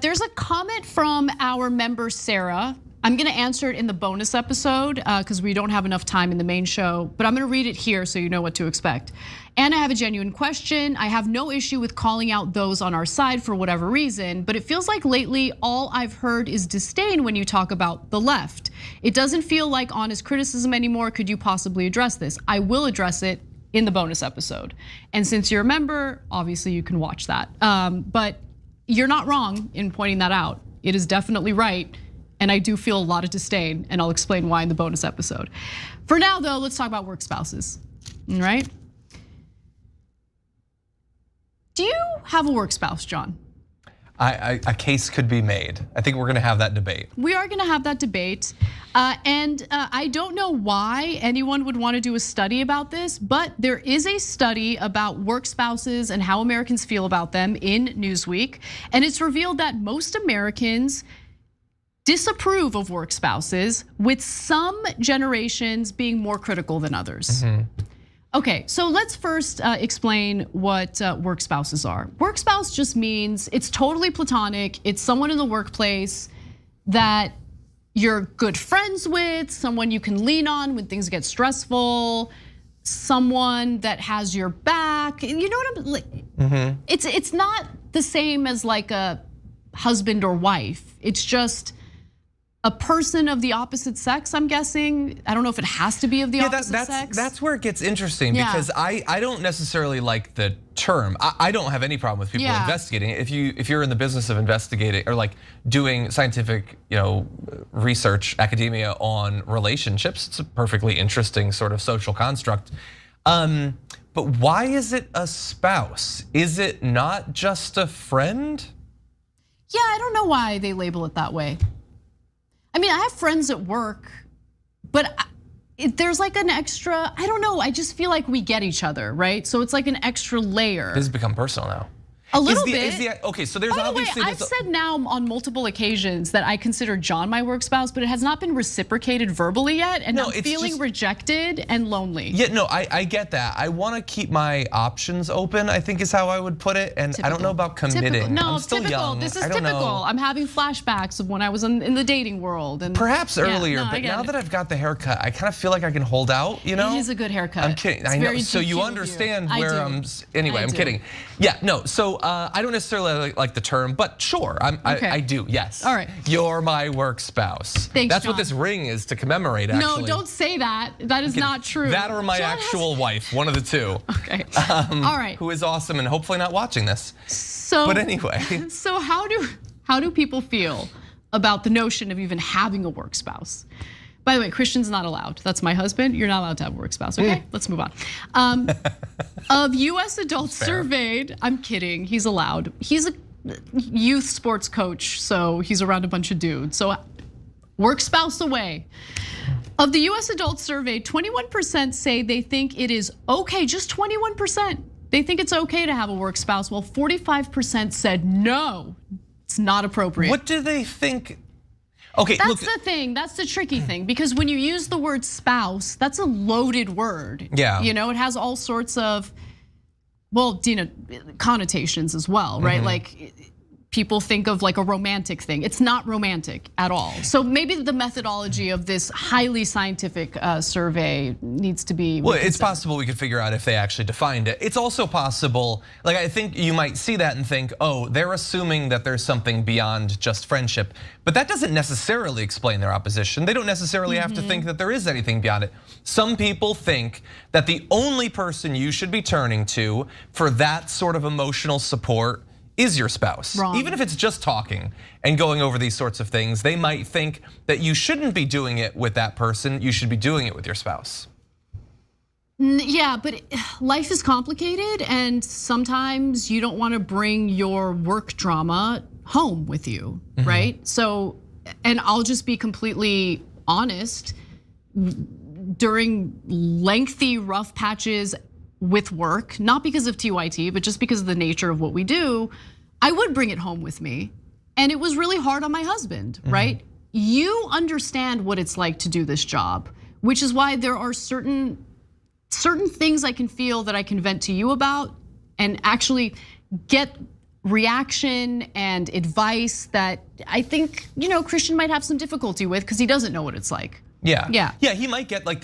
[SPEAKER 2] There's a comment from our member, Sarah. I'm gonna answer it in the bonus episode because we don't have enough time in the main show, but I'm gonna read it here so you know what to expect. And I have a genuine question. I have no issue with calling out those on our side for whatever reason, but it feels like lately all I've heard is disdain when you talk about the left. It doesn't feel like honest criticism anymore. Could you possibly address this? I will address it in the bonus episode. And since you're a member, obviously you can watch that. But you're not wrong in pointing that out. It is definitely right. And I do feel a lot of disdain, and I'll explain why in the bonus episode. For now though, let's talk about work spouses, all right? Do you have a work spouse, John?
[SPEAKER 15] A case could be made. I think we're gonna have that debate.
[SPEAKER 2] We are gonna have that debate. And I don't know why anyone would wanna do a study about this, but there is a study about work spouses and how Americans feel about them in Newsweek. And it's revealed that most Americans disapprove of work spouses, with some generations being more critical than others. Okay, so let's first explain what work spouses are. Work spouse just means it's totally platonic. It's someone in the workplace that you're good friends with, someone you can lean on when things get stressful, someone that has your back. You know what I'm like? It's not the same as a husband or wife. It's just a person of the opposite sex, I'm guessing. I don't know if it has to be of the opposite sex.
[SPEAKER 15] That's where it gets interesting because I don't necessarily like the term. I don't have any problem with people investigating it. If you're in the business of investigating or doing scientific, research, academia on relationships, it's a perfectly interesting sort of social construct. But why is it a spouse? Is it not just a friend?
[SPEAKER 2] Yeah, I don't know why they label it that way. I mean, I have friends at work, but there's an extra, I don't know, I just feel like we get each other, right? So it's an extra layer.
[SPEAKER 15] This has become personal now.
[SPEAKER 2] A little bit.
[SPEAKER 15] Okay, so there's
[SPEAKER 2] By
[SPEAKER 15] obviously.
[SPEAKER 2] The way, I've said now on multiple occasions that I consider John my work spouse, but it has not been reciprocated verbally yet, and I'm feeling rejected and lonely.
[SPEAKER 15] Yeah, no, I get that. I want to keep my options open, I think is how I would put it, and I don't know about committing.
[SPEAKER 2] Typical. No,
[SPEAKER 15] I'm still young.
[SPEAKER 2] This is typical. I'm having flashbacks of when I was in the dating world, and
[SPEAKER 15] perhaps earlier, but now that I've got the haircut, I kind of feel like I can hold out. It
[SPEAKER 2] is a good haircut.
[SPEAKER 15] I'm kidding. I know. So you understand where I'm. Anyway, I'm kidding. Yeah, no. So I don't necessarily like the term, but sure, I do. Yes.
[SPEAKER 2] All right.
[SPEAKER 15] You're my work spouse.
[SPEAKER 2] Thanks,
[SPEAKER 15] That's
[SPEAKER 2] John.
[SPEAKER 15] what this ring is to commemorate. Actually.
[SPEAKER 2] No, don't say that. That is not true.
[SPEAKER 15] That or my actual wife, one of the two.
[SPEAKER 2] Okay. All right.
[SPEAKER 15] Who is awesome and hopefully not watching this.
[SPEAKER 2] So.
[SPEAKER 15] But anyway.
[SPEAKER 2] So how do people feel about the notion of even having a work spouse. By the way, Christian's not allowed. That's my husband. You're not allowed to have a work spouse. Okay, let's move on. Of US adults surveyed, I'm kidding, he's allowed. He's a youth sports coach, so he's around a bunch of dudes. So work spouse away. Of the US adults surveyed, 21% say they think it is okay, just 21%. They think it's okay to have a work spouse, while 45% said no, it's not appropriate.
[SPEAKER 15] What do they think? Okay,
[SPEAKER 2] that's the thing. That's the tricky thing, because when you use the word spouse, that's a loaded word.
[SPEAKER 15] Yeah.
[SPEAKER 2] You know, it has all sorts of, well, Dina, connotations as well, right? Like people think of like a romantic thing. It's not romantic at all. So maybe the methodology of this highly scientific survey needs to be.
[SPEAKER 15] Well, it's possible we could figure out if they actually defined it. It's also possible, like I think you might see that and think, oh, they're assuming that there's something beyond just friendship. But that doesn't necessarily explain their opposition. They don't necessarily have to think that there is anything beyond it. Some people think that the only person you should be turning to for that sort of emotional support is your spouse.
[SPEAKER 2] Wrong.
[SPEAKER 15] Even if it's just talking and going over these sorts of things, they might think that you shouldn't be doing it with that person, you should be doing it with your spouse.
[SPEAKER 2] Yeah, but life is complicated, and sometimes you don't want to bring your work drama home with you, right? So, and I'll just be completely honest, during lengthy rough patches with work, not because of TYT, but just because of the nature of what we do, I would bring it home with me. And it was really hard on my husband, right? You understand what it's like to do this job, which is why there are certain things I can feel that I can vent to you about and actually get reaction and advice that I think, Christian might have some difficulty with because he doesn't know what it's like.
[SPEAKER 15] Yeah, he might get like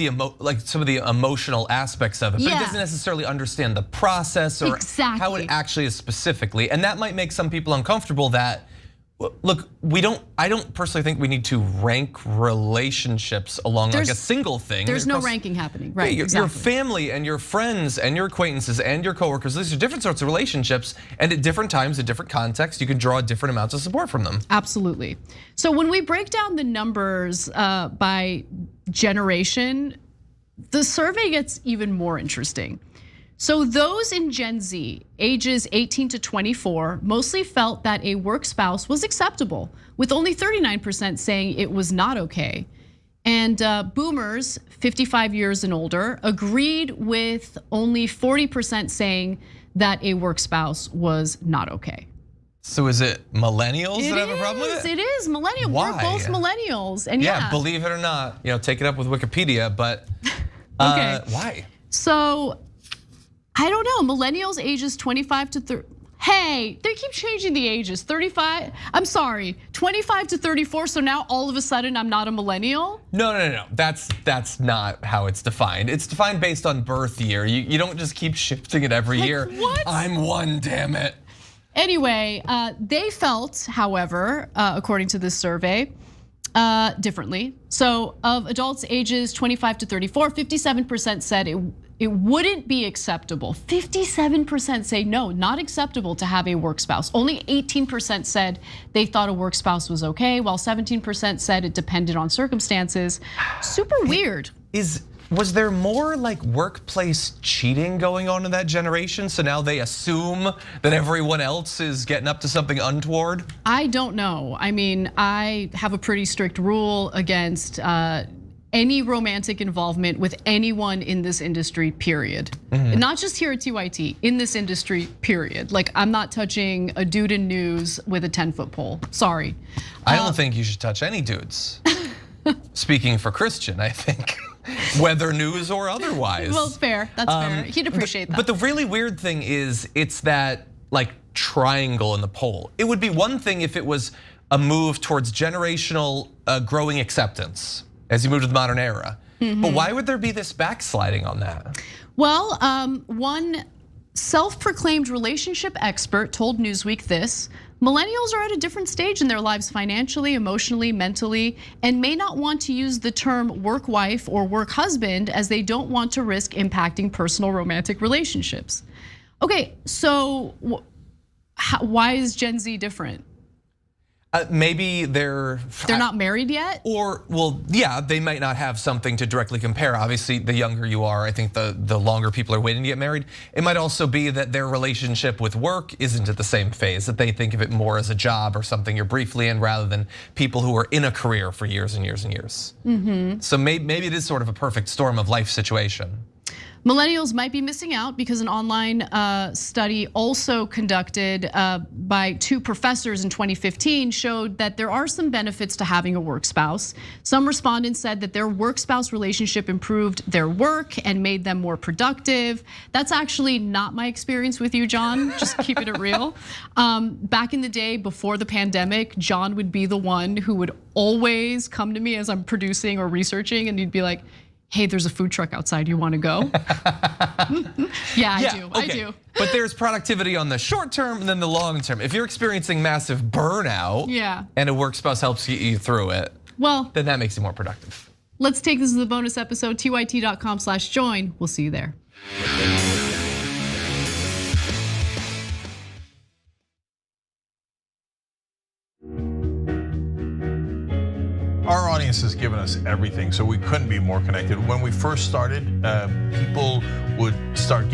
[SPEAKER 15] some of the emotional aspects of it, but he doesn't necessarily understand the process or how it actually is specifically, and that might make some people uncomfortable. That, look, I don't personally think we need to rank relationships along like a single thing.
[SPEAKER 2] There's no ranking happening, right?
[SPEAKER 15] Your family and your friends and your acquaintances and your coworkers, these are different sorts of relationships, and at different times, in different contexts, you can draw different amounts of support from them.
[SPEAKER 2] Absolutely. So when we break down the numbers by generation, the survey gets even more interesting. So those in Gen Z, ages 18 to 24, mostly felt that a work spouse was acceptable, with only 39% saying it was not okay. And boomers, 55 years and older, agreed with only 40% saying that a work spouse was not okay.
[SPEAKER 15] So is it millennials that have a problem with it?
[SPEAKER 2] It is millennials. We're both millennials, and
[SPEAKER 15] yeah, believe it or not, take it up with Wikipedia, but
[SPEAKER 2] okay.
[SPEAKER 15] Why?
[SPEAKER 2] So I don't know. Millennials ages 25 to 30. Hey, they keep changing the ages. 35. I'm sorry, 25 to 34. So now all of a sudden I'm not a millennial?
[SPEAKER 15] No. That's not how it's defined. It's defined based on birth year. You don't just keep shifting it every year.
[SPEAKER 2] What?
[SPEAKER 15] I'm one, damn it.
[SPEAKER 2] Anyway, they felt, however, according to this survey, differently. So of adults ages 25 to 34, 57% said it wouldn't be acceptable. 57% say no, not acceptable to have a work spouse. Only 18% said they thought a work spouse was okay, while 17% said it depended on circumstances. Super weird.
[SPEAKER 15] Was there more like workplace cheating going on in that generation? So now they assume that everyone else is getting up to something untoward?
[SPEAKER 2] I don't know. I mean, I have a pretty strict rule against any romantic involvement with anyone in this industry, period. Not just here at TYT, in this industry, period. Like, I'm not touching a dude in news with a 10-foot pole, sorry.
[SPEAKER 15] I don't think you should touch any dudes. Speaking for Christian, I think. Whether news or otherwise.
[SPEAKER 2] Well, fair, that's fair. He'd appreciate that.
[SPEAKER 15] But the really weird thing is, it's that like triangle in the poll. It would be one thing if it was a move towards generational growing acceptance as you move to the modern era. But why would there be this backsliding on that?
[SPEAKER 2] Well, one self-proclaimed relationship expert told Newsweek this: millennials are at a different stage in their lives financially, emotionally, mentally, and may not want to use the term work wife or work husband as they don't want to risk impacting personal romantic relationships. Okay, so why is Gen Z different?
[SPEAKER 15] Maybe they're
[SPEAKER 2] not married yet?
[SPEAKER 15] Or, well, yeah, they might not have something to directly compare. Obviously, the younger you are, I think the longer people are waiting to get married. It might also be that their relationship with work isn't at the same phase, that they think of it more as a job or something you're briefly in rather than people who are in a career for years and years and years. So maybe it is sort of a perfect storm of life situation.
[SPEAKER 2] Millennials might be missing out because an online study also conducted by 2 professors in 2015 showed that there are some benefits to having a work spouse. Some respondents said that their work spouse relationship improved their work and made them more productive. That's actually not my experience with you, John, just keeping it real. Back in the day before the pandemic, John would be the one who would always come to me as I'm producing or researching, and he'd be like, hey, there's a food truck outside, you wanna go? Yeah, I do.
[SPEAKER 15] But there's productivity on the short term and then the long term. If you're experiencing massive burnout and a work spouse helps get you through it,
[SPEAKER 2] well,
[SPEAKER 15] then that makes you more productive.
[SPEAKER 2] Let's take this as a bonus episode, tyt.com/join. We'll see you there.
[SPEAKER 8] Our audience has given us everything, so we couldn't be more connected. When we first started, people would start giving